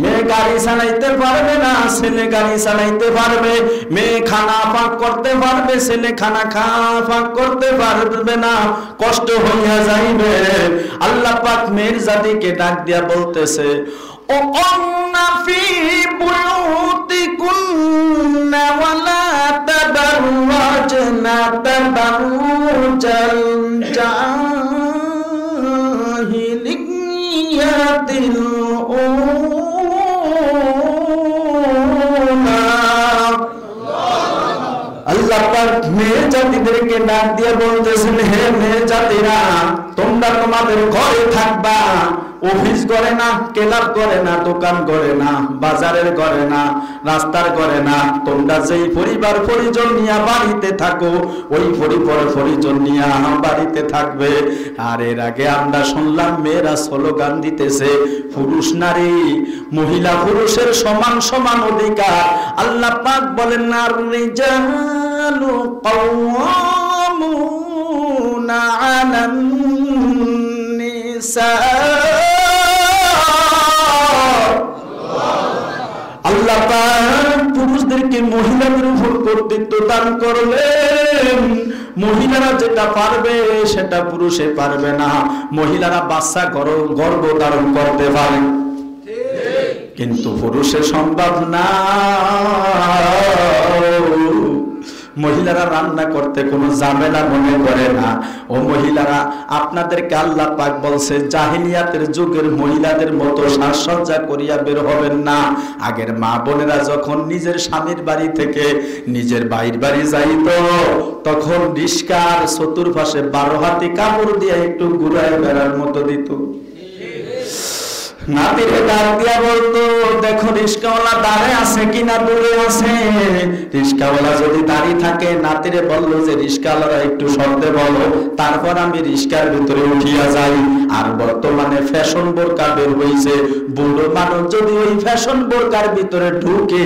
মেয়ে গাড়ি চালাইতে পারবে না, ছেলে গাড়ি চালাইতে পারবে। মেয়ে খানা পাক করতে পারবে, ছেলে খানা পাক করতে পারবে না, কষ্ট হইয়া যাইবে। আল্লাহ পাক মেয়ের জাতিকে ডাক দিয়া বলতেছে, ও কন্না ফি বুয়ুতিকুন্না ওয়ালা তাবাররাজনা তাবারুজাল জাহিলিয়াতিল আল্লাহ পাক মেয়ে জাতিদেরকে ডাক দিয়ে বলতেছেন, হে মেয়ে জাতিরা, তোমরা তোমাদের ঘরে থাকবা। অফিস করে না, ক্লাব করে না, দোকান করে না, বাজারের করে না, রাস্তার করে না। তোমরা যেই পরিবার পরিজন নিয়ে বাড়িতে থাকো, ওই পরিজন নিয়ে বাড়িতে থাকবে। আর এর আগে আমরা শুনলাম মেয়েরা স্লোগান দিতেছে, পুরুষ নারী, মহিলা পুরুষের সমান সমান অধিকার। আল্লাহ পাক বলেন, আর-রিজালু কাওয়ামুনা আলান নিসা। আল্লাহ পাক পুরুষদেরকে মহিলাদের উপর কর্তৃত্ব দান করলেন। মহিলারা যেটা পারবে সেটা পুরুষে পারবে না। মহিলারা বাচ্চা গর্ভধারণ করতে পারে, কিন্তু পুরুষের সম্ভব না। মহিলারা রান্না করতে কোনো ঝামেলা মনে করে না। ও মহিলারা, আপনাদেরকে আল্লাহ পাক বলছে জাহিলিয়াতের যুগের মহিলাদের মতো সাজসজ্জা করিয়া বের হবেন না। আগের মা বোনেরা যখন নিজের স্বামীর বাড়ি থেকে নিজের ভাইয়ের বাড়ি যাইত, তখন রিস্কার চতুর্পাশে 12 হাতি কাপড় দিয়ে একটু ঘুরায় বেড়ার মতো দিত। নাতিরে ডাক দিয়া বলতো, দেখো রিস্কাওয়ালা দাঁড়ে আছে কিনা দূরে আছে। রিস্কাওয়ালা যদি দাঁড়িয়ে থাকে, নাতিরে বললো যে রিস্কাওয়ালারা একটু শব্দে বলো, তারপর আমি রিস্কার ভিতরে উঠিয়া যাই। আর বর্তমানে ফ্যাশন বোরকা বের হইছে, বুড়ো মানুষ যদি ওই ফ্যাশন বোরকার ভিতরে ঢুকে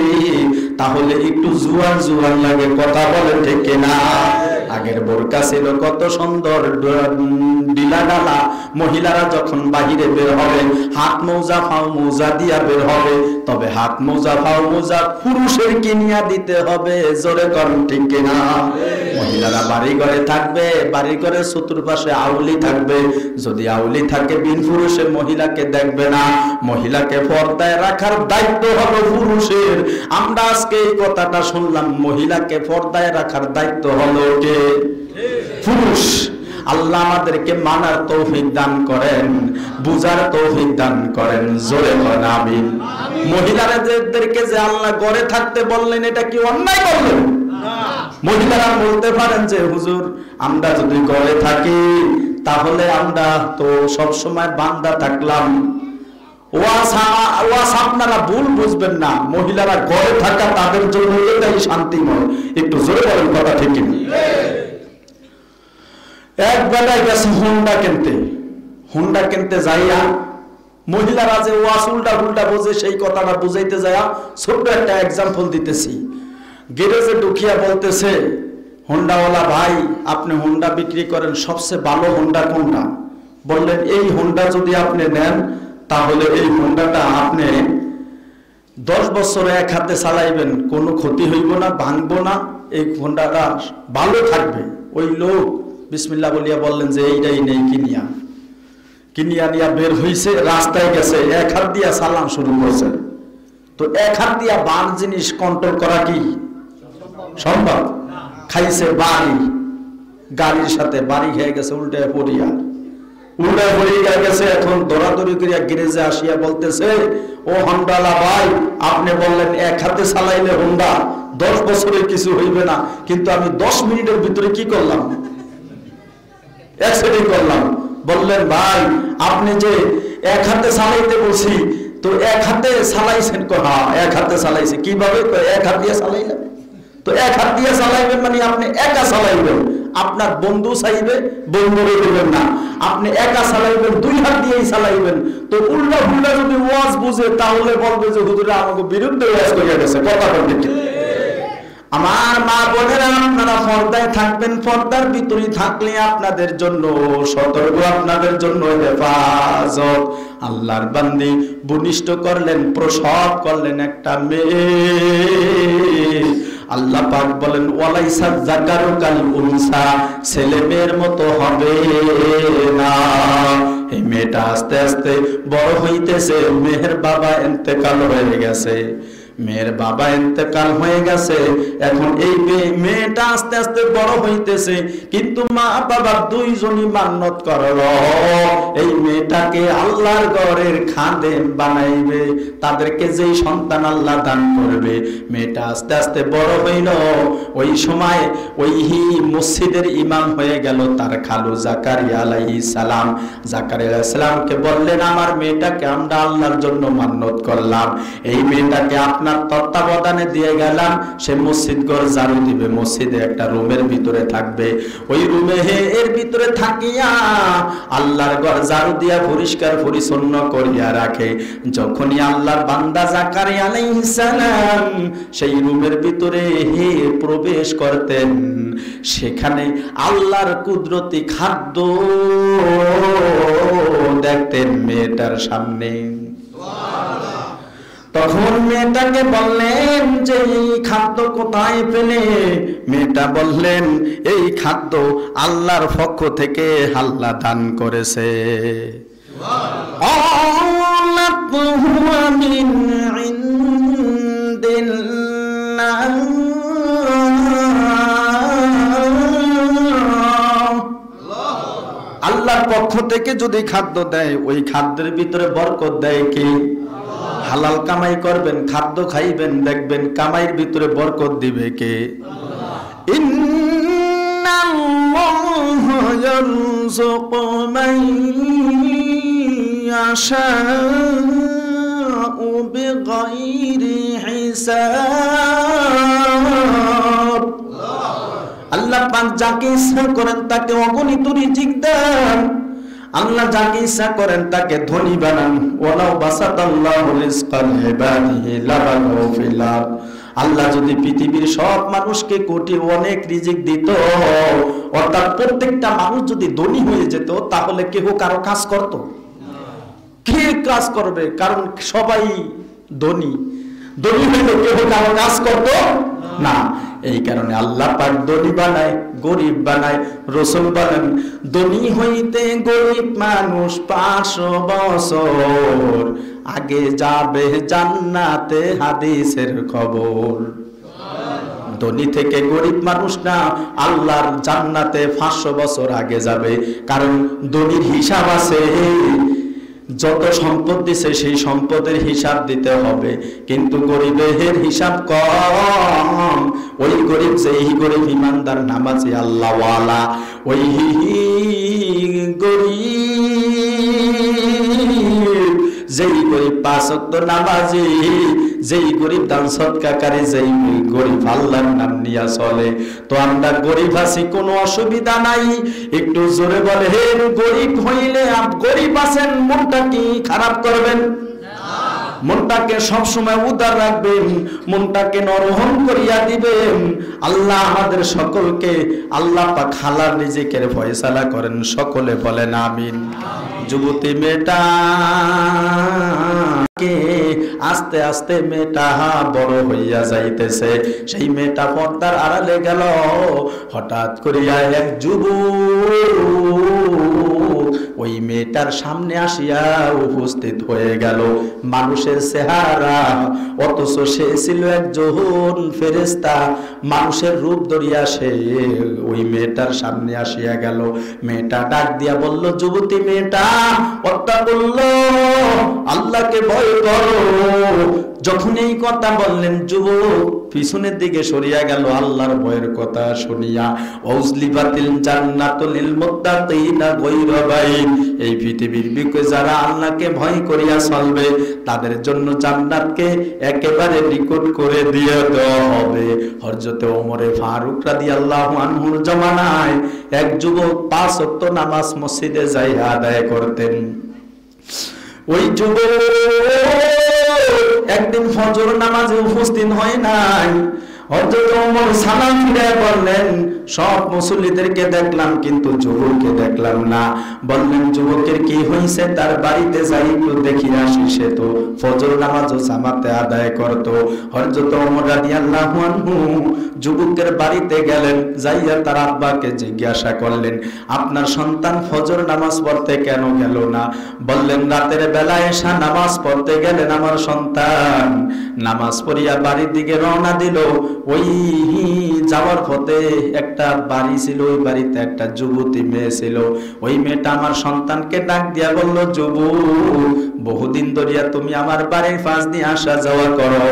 তাহলে একটু জুয়ান জুয়ান লাগে, কথা বলে ঠিক কিনা? আগের বোরকা ছিল কত সুন্দর ডিলা ডালা, মহিলারা যখন বাহিরে বের হবে হাত মৌজা ফাও মৌজা দিয়া বের হবে। তবে হাত মৌজা ফাও মৌজা পুরুষের কিনিয়া দিতে হবে, জোরে করেন ঠিক কিনা? মহিলারা বাড়ি ঘরে থাকবে, বাড়ি ঘরে চতুর্পাশে আউলি থাকবে, যদি আউলি থাকে বিন পুরুষে মহিলাকে দেখবে না, মহিলাকে পর্দায় রাখার দায়িত্ব হলো পুরুষের। আমরা আজকে এই কথাটা শুনলাম, মহিলাকে পর্দায় রাখার দায়িত্ব হলো কে? পুরুষ। আল্লাহ আমাদেরকে মানার তৌফিক দান করেন, বুঝার তৌফিক দান করেন, জোরে বলেন আমিন। মহিলাদেরকে যে আল্লাহ ঘরে থাকতে বললেন, এটা কি অন্যায় বললেন? মহিলারা বলতে পারেন যে হুজুর আমরা যদি ঘরে থাকি তাহলে আমরা তো সব সময় বান্দা থাকলাম। ওয়াস আপনারা ভুল বুঝবেন না, মহিলারা ঘরে থাকা তাদের জন্য এটাই শান্তিময়। একটু জোরে বলেন কথা ঠিক কিনা? এক বেলায় গেছে হুন্ডা কিনতে যাইয়া মহিলারা যে ওয়াস উল্টা উল্টা বোঝে সেই কথাটা বুঝাইতে যাইয়া ছোট্ট একটা এক্সাম্পল দিতেছি। গ্যারেজে ঢুকিয়া বলতেছে হোন্ডাওয়ালা ভাই, আপনি হোন্ডা বিক্রি করেন, সবচেয়ে ভালো হোন্ডা কোনটা? বললেন এই হোন্ডা যদি আপনি নেন তাহলে এই হোন্ডাটা আপনি 10 বছর এক হাতে চালাইবেন, কোনো ক্ষতি হইব না, ভাঙবো না, এই হোন্ডাটা ভালো থাকবে। ওই লোক বিসমিল্লাহ বলিয়া বললেন যে এইটাই নেই, কিনিয়া নিয়া বের হইছে, রাস্তায় গেছে, এক হাত দিয়া চালান শুরু করছে। তো এক হাত দিয়া বান জিনিস কন্ট্রোল করা কি সম্ভব? খাইছে বাড়ি, গাড়ির সাথে বাড়ি খেয়ে গেছে, উল্টায় পড়িয়া গেছে। এখন দৌড়াদৌড়ি করিয়া গ্যারেজে আসিয়া বলতেছে, ও হোন্ডালা ভাই, আপনি বললেন এক হাতে চালাইলে হোন্ডা 10 বছরের কিছু হইবে না, কিন্তু আমি 10 মিনিটের ভিতরে কি করলাম? অ্যাক্সিডেন্ট করলাম। বললেন ভাই আপনি যে এক হাতে চালাইতে বলছি, তো এক হাতে চালাইছেন? হ্যাঁ এক হাতে চালাইছে। কিভাবে? এক হাত দিয়ে চালাইলেন। তো এক হাত দিয়ে চালাইবেন মানে আপনি একা চালাইবেন, আপনার বন্ধু চাইবে, বন্ধুরে দিবেন না, আপনি একা চালাইবেন, 2 হাত দিয়েই চালাইবেন। তো উল্টা উল্টা যদি ওয়াজ বুঝে তাহলে বলবে যে হুজুরা আমাকে বিরুদ্ধে ওয়াজ করে গেছে, কথা বলতে। আমার মা বোনেরা, আপনারা পর্দায় থাকবেন, পর্দার ভিতরে থাকলে আপনাদের জন্য সতর্ক, আপনাদের জন্য হেফাজত। আল্লাহর বান্দি ভূমিষ্ঠ করলেন, প্রসব করলেন একটা মেয়ে। আল্লাহ পাক বলেন ওয়ালাইসা যাকারু কাল উনসা, ছেলে মেয়ের মতো হবে না। এই মেয়েটা আস্তে আস্তে বড় হইতেছে, মেয়ের বাবা ইন্তেকাল হয়ে গেছে, মেয়ের বাবা ইন্তেকাল হয়ে গেছে। এখন এই মেয়েটা আস্তে আস্তে বড় হইতেছে, কিন্তু মা বাবা দুইজনই মান্যত করলো এই মেয়েটাকে আল্লাহর ঘরের খাদেম বানাইবে, তাদেরকে যেই সন্তান আল্লাহ দান করবে। মেয়েটা আস্তে আস্তে বড় হইল, ওই সময় ওই মসজিদের ইমাম হয়ে গেল তার খালু জাকারিয়া আলাইহিস সালাম। জাকারিয়া আলাইহিস সালামকে বললেন, আমার মেয়েটাকে আমরা আল্লাহর জন্য মান্যত করলাম, এই মেয়েটাকে আপনার তত্ত্বাবধানে দিয়ে গেলাম, সে মসজিদ ঘর ঝাড়ু দিবে, মসজিদে একটা রুমের ভিতরে থাকবে, ওই রুমে এর ভিতরে থাকিয়া আল্লাহর ঘর ঝাড়ু দিয়া পরিষ্কার পরিচ্ছন্ন করিয়া রাখে। যখনই আল্লাহর বান্দা জাকারিয়া আলাইহিস সালাম সেই রুমের ভিতরে প্রবেশ করতেন, সেখানে আল্লাহর কুদরতি খাদ্য দেখতেন মেয়েটার সামনে। তখন মেয়েটাকে বললেন যে এই খাদ্য কোথায় পেলে? মেয়েটা বললেন এই খাদ্য আল্লাহর পক্ষ থেকে আল্লাহ দান করেছে। আল্লাহর পক্ষ থেকে যদি খাদ্য দেয়, ওই খাদ্যের ভিতরে বরকত দেয় কে? হালাল কামাই করবেন, খাদ্য খাইবেন, দেখবেন কামাইয়ের ভিতরে বরকত দিবে কে? ইন্নাল্লাহা ইয়ারযুকু মান ইয়াশাউ বিগাইরি হিসাব। আল্লাহ পাক যাকে ইচ্ছা করেন তাকে অগণিত রিজিক দেন, আল্লাহ যাকে ইচ্ছা করেন তাকে ধনী বানান। ওয়ালাউ বাসাতাল্লাহু রিজকা লিইবাদিহি লাবাগাউ ফিল আরদ। আল্লাহ যদি পৃথিবীর সব মানুষকে কোটি অনেক রিজিক দিত, অর্থাৎ প্রত্যেকটা মানুষ যদি ধনী হয়ে যেত, তাহলে কেউ কারো কাজ করত? কে কাজ করবে? কারণ সবাই ধনী, ধনী হইলে কেউ কারো কাজ করত না। এই কারণে আল্লাহ পাক ধনী বানায়, গরিব বানায়। রাসূল বলেন, ধনী হইতে গরিব মানুষ 500 বছর আগে যাবে জান্নাতে, হাদিসের খবর। ধনী থেকে গরিব মানুষ না, আল্লাহর জান্নাতে 500 বছর আগে যাবে। কারণ ধনীর হিসাব আছে, যত সম্পদ দিছে সেই সম্পদের হিসাব দিতে হবে, কিন্তু গরিবের হিসাব কম। ওই গরিব, যেই গরিব ইমানদার নামাজি আল্লাহওয়ালা, ওই গরিব, যেই গরিব 5 ওয়াক্ত নামাজি, যেই গরিব দান সদকাকারী, যেই গরিব আল্লাহর নাম নিয়ে চলে। তো আমরা গরিব আছি, কোনো অসুবিধা নাই। একটু জোরে বলে, হে গরিব হইলে, গরিব আছেন, মনটা কি খারাপ করবেন? মনটাকে সবসময় উদার রাখবেন, মনটাকে নরম করিয়া দিবেন। আল্লাহ আমাদের সকলকে আল্লাহ পাক হালাল রিজিকের ফয়সালা করেন। সকলে বলেন আমিন। যুবতী মেয়েটা আস্তে আস্তে মেয়েটা বড় হইয়া যাইতেছে। সেই মেয়েটা পর্দার আড়ালে গেল। হঠাৎ করিয়া এক যুবক ওই মেয়েটার সামনে আসিয়া উপস্থিত হয়ে গেল। মানুষের চেহারা, অথচ সে ছিল একজন ফেরেশতা। মানুষের রূপ ধরিয়া সে ওই মেয়েটার সামনে আসিয়া গেল। মেয়েটা ডাক দিয়া বলল, যুবতী মেয়েটা, আল্লাহকে ভয় করো। যখন এই কথা বললেন, যুবক পিছনের দিকে সরিয়া গেল আল্লাহর ভয়ের কথা শুনিয়া। ওয়াজলিবাতিল জান্নাতু লিল মুত্তাকিনা গায়রা বাইন। এই পৃথিবীর বুকে যারা আল্লাহকে ভয় করিয়া চলবে, তাদের জন্য জান্নাতকে একেবারে নিকট করে দিয়ে দেওয়া হবে। হযরত ওমর ফারুক রাদিয়াল্লাহু আনহুর জামানায় এক যুবক 5 ওয়াক্ত নামাজ মসজিদে যাইয়া আদায় করতেন। ওই যুবক একদিন ফজর নামাজে উপস্থিত হয় নাই। হযরত ওমর সালাম ফিরায় বললেন, সব মুসল্লিদেরকে দেখলাম কিন্তু যুবককে দেখলাম না। বললেন, যুবকের কি হয়েছে? তার বাড়িতে যাই একটু দেখি আসি, সে তো ফজর নামাজও জামাতে আদায় করত। হযরত ওমর রাদিয়াল্লাহু আনহু যুবকের বাড়িতে গেলেন, যাইয়া তার আব্বাকে জিজ্ঞাসা করলেন, আপনার সন্তান ফজর নামাজ পড়তে কেন গেল না? বললেন, রাতের বেলায় এসা নামাজ পড়তে গেলেন আমার সন্তান নামাজ পড়িয়া বাড়ির দিকে রওনা দিল। ওই যাওয়ার পথে একটা বাড়ি ছিল, ওই বাড়িতে একটা যুবতী মেয়ে ছিল। ওই মেয়েটা আমার সন্তানকে ডাক দিয়া বলল, যুবক, বহুদিন ধরিয়া তুমি আমার বাড়ির পাশ দিয়ে আসা যাওয়া করো,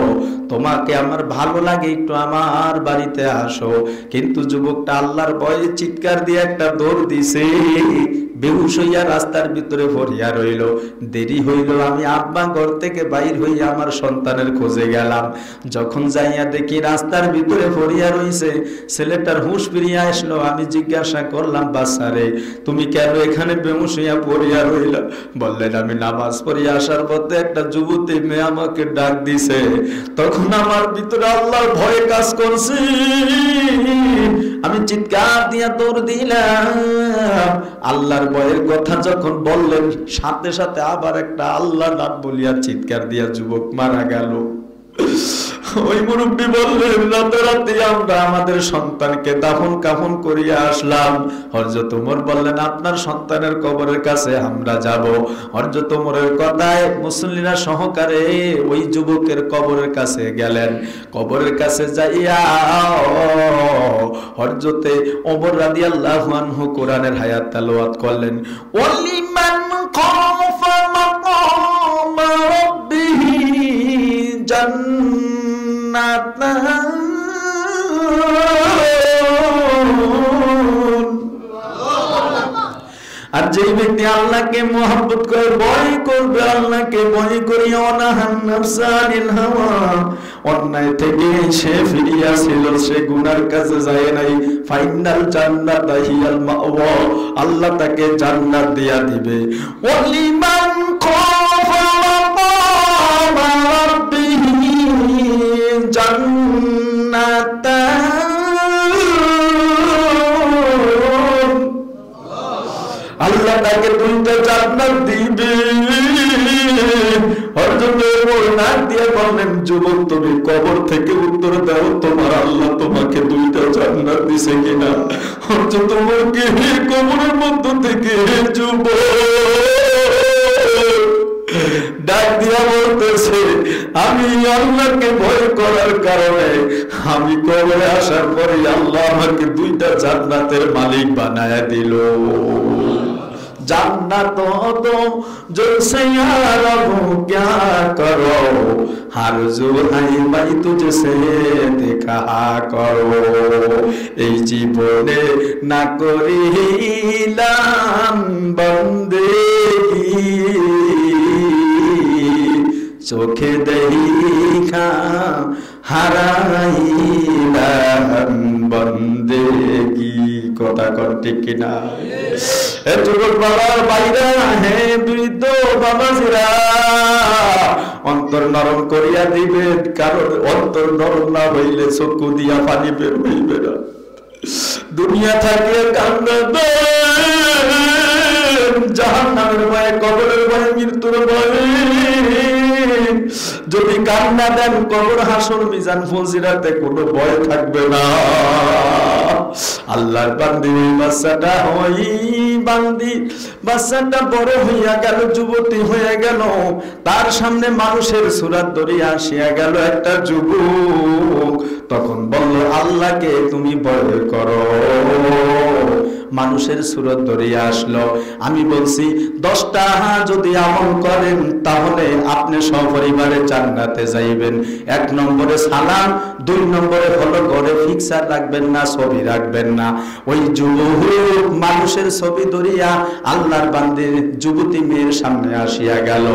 তোমাকে আমার ভালো লাগে, একটু আমার বাড়িতে আসো। কিন্তু যুবকটা আল্লাহর ভয়ে চিৎকার দিয়ে একটা দৌড় দিছে, বেহুশ হইয়া রাস্তার ভিতরে পড়িয়া রইল। দেরি হইল, আমি আব্বা ঘর থেকে বাইর হইয়া আমার সন্তানের খোঁজে গেলাম। যখন যাইয়া দেখি রাস্তার ভিতরে পড়িয়া রইছে, ছেলেটার হুঁশ ফিরিয়া আসলো। আমি জিজ্ঞাসা করলাম, বাচ্চারে, তুমি কেন এখানে বেহুশ হইয়া পড়িয়া রইলা? বললেন, আমি নামাজ পড়িয়া আসার পথে একটা যুবতী মেয়ে আমাকে ডাক দিছে। তখন আমার ভিতরে আল্লাহর ভয় কাজ করছে, আমি চিৎকার দিয়া দৌড় দিলাম। আল্লাহর ভয়ের কথা যখন বললেন, সাথে সাথে আবার একটা আল্লাহর নাম বলিয়া চিৎকার দিয়া যুবক মারা গেল। ওই মুরব্বী বললেন, রাতারাতি আমরা আমাদের সন্তানকে দাফন কাফন করিয়া আসলাম। হযরত ওমর বললেন, আপনার সন্তানের কবরের কাছে আমরা যাব। হযরত ওমরের কথায় মুসল্লিরা সহকারে ওই যুবকের কবরের কাছে গেলেন। কবরের কাছে যাইয়া হযরত ওমর রাদিয়াল্লাহু আনহু কোরআনের আয়াত তেলাওয়াত করলেন, ওয়ালিমান খাফা মাকাম রাব্বিহি জান্নাতান। আর যেই ব্যক্তি আল্লাহকে মহব্বত করে ভয় করবে, আল্লাহকে ভয় করিয়া অনাহান নাফসানিল হাওয়া, অন্যায় থেকে সে ফিরিয়া ছিল, সে গুনার কাছে যায় নাই, ফাইনাল জান্নাত হিয়াল মাওয়া, আল্লাহ তাকে জান্নাত দিয়া দিবে। ওয়ালিমান খাফা মাকামা রাব্বিহি জান্নাতান, আল্লাহ তাকে দুইটা জান্নাত দিবে। হযরত ওমর নাক দিয়ে বললেন, যুবক তুমি কবর থেকে উত্তর দাও, তোমার আল্লাহ তোমাকে দুইটা জান্নাত দিছে কিনা। হযরত ওমরকে কবরের মধ্য থেকে যুবক ডাক দিয়া বলতেছে, আমি আল্লাহকে ভয় করার কারণে আমি কবরে আসার পরে আল্লাহ আমাকে দুইটা জান্নাতের মালিক বানায়া দিল। জান্নাত তো জলসে আরবো क्या करो, हर जो है भाई तुझसे দেখা করো। এই জীবনে না করিলাম বন্দেগি, চোখে দেখা হারাইলাম বন্দেগি। কথা কর ঠিক কিনা? যুবক বাবার বাইরা, হে বৃদ্ধ বাবাজিরা, অন্তর নরম করিয়া দিবে, কারণ অন্তর নরম না হইলে চক্ষু দিয়া পানি বের হইবে না। দুনিয়া থাকিয়ে কান্না জাহান্নামের ভয়ে, কবরের ভয়ে, মৃত্যুর ভয়ে যদি কান্না দেন, কবর হাসর মিজান ফজিরাতে কোনো ভয় থাকবে না। আল্লাহর বান্দি বাচ্চাটা হই বান্দি, বাচ্চাটা বড় হইয়া গেল, যুবতী হয়ে গেল, তার সামনে মানুষের সুরাত ধরিয়া আসিয়া গেল একটা যুবক। তখন বলল, আল্লাহকে তুমি ভয় করো। মানুষের সুরত ধরিয়া আসলো। আমি বলছি 10টা যদি আমল করেন তাহলে আপনি সপরিবারে জান্নাতে যাইবেন। 1 নম্বরে সালাম, 2 নম্বরে হলো ঘরে ফিক্সার রাখবেন না, ছবি রাখবেন না। ওই যুবক মানুষের ছবি ধরিয়া আল্লাহর বান্দির যুবতী মেয়ের সামনে আসিয়া গেল।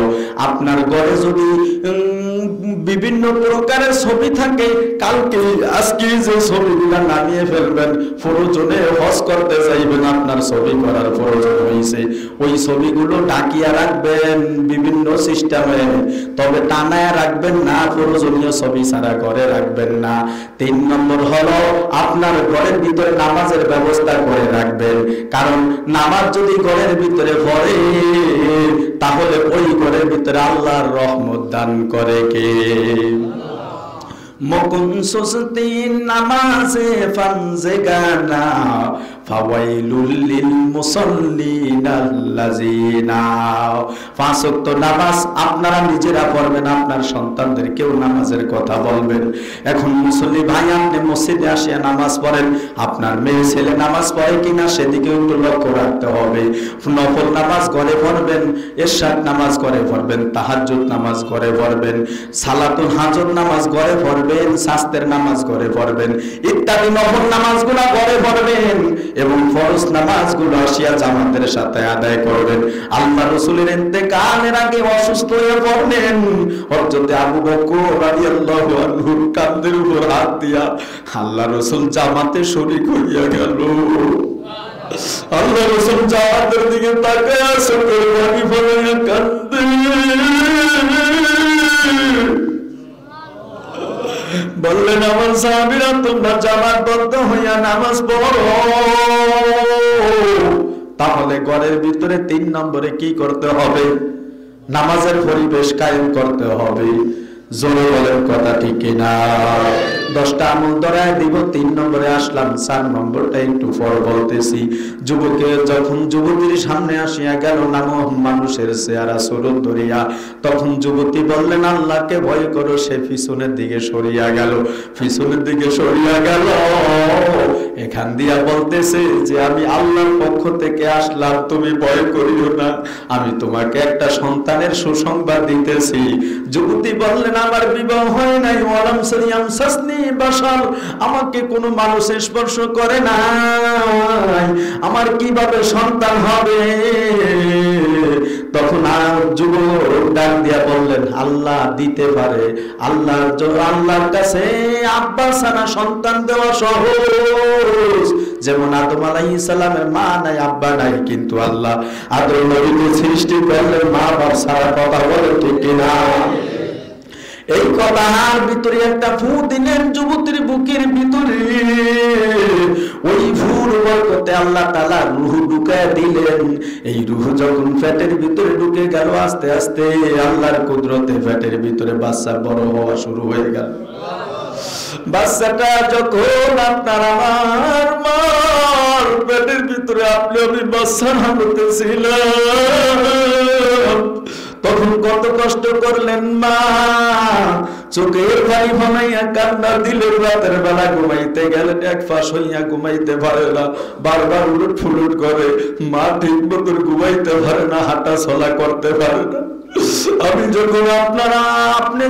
আপনার ঘরে যদি বিভিন্ন প্রকারের ছবি থাকে, কালকে আজকে যে ছবিগুলো নামিয়ে ফেলবেন। প্রয়োজনে হজ করতে চাইবেন, আপনার ছবি করার প্রয়োজন হয়েছে, ওই ছবিগুলো ঢাকিয়া রাখবেন বিভিন্ন সিস্টেমে, তবে টানায়া রাখবেন না, প্রয়োজনীয় ছবি ছাড়া ঘরে রাখবেন না। 3 নম্বর হলো আপনার ঘরের ভিতরে নামাজের ব্যবস্থা করে রাখবেন, কারণ নামাজ যদি ঘরের ভিতরে পড়ে তাহলে ওই ঘরের ভিতরে আল্লাহর রহমত দান করে কে? মকুন সুস্তি নামাজে ফানজে গানা, ফাওয়াইলুল লিল মুসাল্লিন আল্লাযিনা। 5 ওয়াক্ত নামাজ আপনারা নিজেরা পড়বেন, আপনার সন্তানদেরকেও নামাজের কথা বলবেন। এখন মুসল্লি ভাই, আপনি মসজিদে আসিয়া নামাজ পড়েন, আপনার মেয়ে ছেলে নামাজ পড়ে কিনা সেদিকেও একটু লক্ষ্য রাখতে হবে। নফল নামাজ ঘরে পড়বেন, ইশরাক নামাজ ঘরে পড়বেন, তাহাজ্জুদ নামাজ ঘরে পড়বেন, সালাতুল হাজত নামাজ ঘরে পড়বেন, শাস্তের নামাজ ঘরে পড়বেন, ইত্যাদি নফল নামাজগুলো ঘরে পড়বেন এবং ফরজ নামাজগুলো আসিয়া জামাতের সাথে আদায় করবেন। আল্লাহ রাসূলের ইন্তেকালের আগে অসুস্থ হয়ে পড়লেন। হযরত আবু বকর রাদিয়াল্লাহু আনহু কাঁধের উপর হাত দিয়া আল্লাহ রাসূল জামাতে শরীক হইয়া গেল। আল্লাহ রাসূল জামাতের দিকে তাকায়া চোখের পানি ফেলে কাঁদে। বললেন, আমার সাহাবীরা, তোমরা জামাতবদ্ধ হইয়া নামাজ পড়ো। তাহলে ঘরের ভিতরে 3 নম্বরে কি করতে হবে? নামাজের পরিবেশ কায়েম করতে হবে। জোরে বলেন কথা ঠিক কিনা? 10টা আমল ধরায় দিব, 3 নম্বরে আসলাম, 4 নম্বরটা একটু পর বলতেছি। যুবকে যখন যুবতীর সামনে আসিয়া গেল মানুষের চেহারা সুরত ধরিয়া, তখন যুবতী বললেন, আল্লাহকে ভয় করো। সে পিছনের দিকে সরিয়া গেল, পিছনের দিকে সরিয়া গেল। এখান দিয়া বলতেছে যে আমি আল্লাহর পক্ষ থেকে আসলাম, তুমি ভয় করিও না, আমি তোমাকে একটা সন্তানের সুসংবাদ দিতেছি। যুবতী বললেন, আমার বিবাহ হয় নাই, ওয়ালাম সারিয়াম সাসনি বাশার, আমাকে কোনো মানুষ স্পর্শ করে নাই, আমার কিভাবে সন্তান হবে? তখন যুবক ডাক দিয়া বললেন, আল্লাহ দিতে পারে, আল্লাহর কাছে আব্বা ছাড়া সন্তান দেওয়া সহজ। যেমন আদম আলাইহিস সালামের মা নাই, আব্বা নাই, কিন্তু আল্লাহ আদম নবীকে সৃষ্টি করলেন মা বাবা ছাড়া। কথা বলে ঠিক কিনা? এই কথার ভিতরে একটা ফু দিলেন যুবতীর বুকের ভিতরে, ওই ফুর বরকতে আল্লাহ তাআলা রূহ ঢুকায় দিলেন। এই রূহ যখন পেটের ভিতরে ঢুকে গেল, আস্তে আস্তে আল্লাহর কুদরতে পেটের ভিতরে বাচ্চা বড় হওয়া শুরু হয়ে গেল। বাচ্চাটা যখন আপনার আমার মার পেটের ভিতরে আপনি আমি বাচ্চা হতেছিলাম, তখন কত কষ্ট করলেন মা, চোখের পানি ভাঙাইয়া কান্না দিলেন। রাতের বেলা ঘুমাইতে গেলেন, এক ফাঁস হইয়া ঘুমাইতে পারে না, বারবার উলট ফুলুট করে। মা ঠিক মতন ঘুমাইতে পারে না, হাঁটা চলা করতে পারে না। আপনি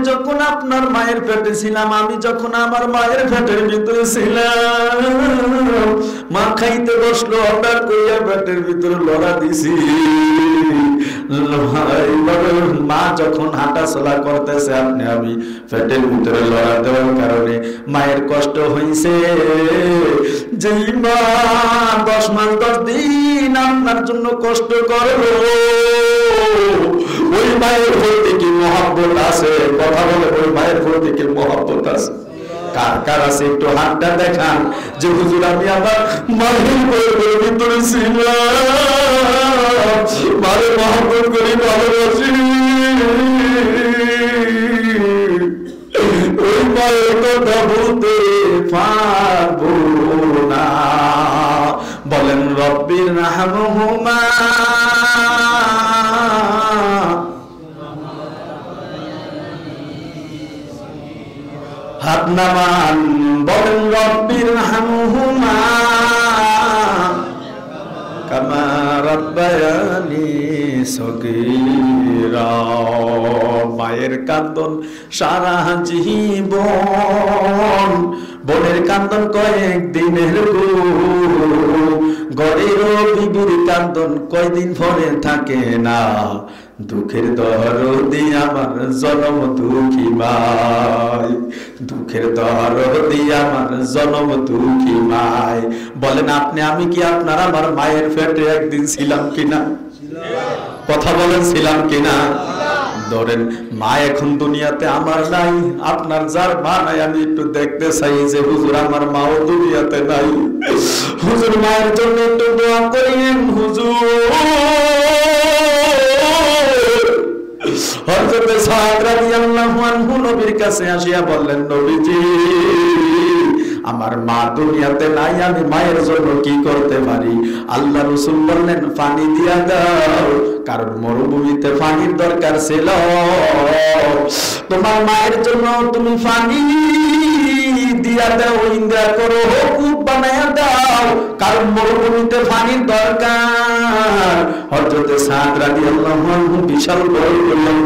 যখন আপনার মায়ের পেটে ছিলাম, আমি যখন আমার মায়ের পেটের ভিতরে ছিলাম, মা খাইতে বসলো, হঠাৎ করিয়া পেটের ভিতরে লড়া দিছি। মা যখন হাঁটা চলা করতেছে, আমি পেটের ভিতরে লড়া দেওয়ার কারণে মায়ের কষ্ট হয়েছে। যেই মা 10 মাস 10 দিন আপনার জন্য কষ্ট করলো, ওই মায়ের প্রতি কি মহব্বত আছে? কথা বলে, ওই মায়ের প্রতি কি মহব্বত আছে? কার কার আছে একটু হাতটা দেখান যে হুজুর আমি আমার মায়ের ভিতরে ছিলাম, মায়ের মহব্বত করি, ভালোবাসি। ওই মায়ের কথা বলতে পারবো না। বলেন রব্বির রাহমহুমা হাত নামান, বলেন রব্বির রাহমহুমা কামা রাব্বায়ানি সগীরা। মায়ের কান্দন সারা জীবন, বোনের কান্দন কয়েক দিনের গো, গড়ের বিবির কান্দন কয়দিন পরে থাকে না। দুঃখের দরদি আমার জনম দুঃখী মাই, দুঃখের দরদি আমার জনম দুঃখী মাই। বলেন আপনি আমি কি আপনার আমার মায়ের পেটে একদিন ছিলাম কিনা? কথা বলেন, ছিলাম কিনা? ধরেন মা এখন দুনিয়াতে আমার নাই, আপনার যার মা নাই, আমি একটু দেখতে চাই যে হুজুর আমার মাও দুনিয়াতে নাই। হুজুর মায়ের জন্য একটু দোয়া করেন হুজুর। হযরত সাদ রাদিয়াল্লাহু আনহু নবীর কাছে আসিয়া বললেন, নবীজি আমার মা দুনিয়াতে নাই, আমি মায়ের জন্য কি করতে পারি? আল্লাহ রাসূল বললেন, পানি দিয়া দাও, কারণ মরুভূমিতে পানির দরকার ছিল। তোমার মায়ের জন্য তুমি পানি দিয়া দাও, ইন্দ্রা করো, কূপ বানায়া দাও, কারণ মরুভূমিতে পানির দরকার। হযরত সাদ রাদিয়াল্লাহু আনহু বিশাল বড়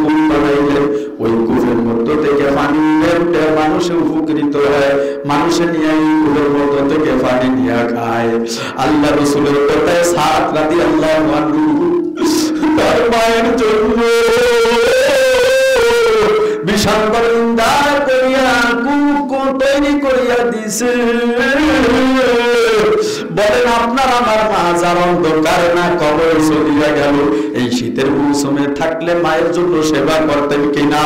কূপ বানাইলেন। ওই কূপের মধ্য থেকে পানি উঠে মানুষ উপকৃত হয়, মানুষে নিয়ে এই কূপের মধ্য থেকে পানি নিয়ে খায়। আল্লাহ রাসূলের কথায় সাদ রাদিয়াল্লাহু আনহু তার মায়ের জন্য বিশাল বরন্দা করিয়া কূপ তৈরি করিয়া দিছে। বলেন আপনার আমার মা যার অন্ধকার না কবরে চলিয়া গেল, এই শীতের মৌসুমে থাকলে মায়ের জন্য সেবা করতেন কিনা?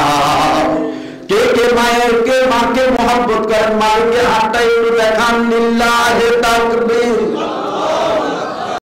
কে কে মাকে মহব্বত করেন? মাকে হাতটা একটু দেখান, লিল্লাহি তাকবীর।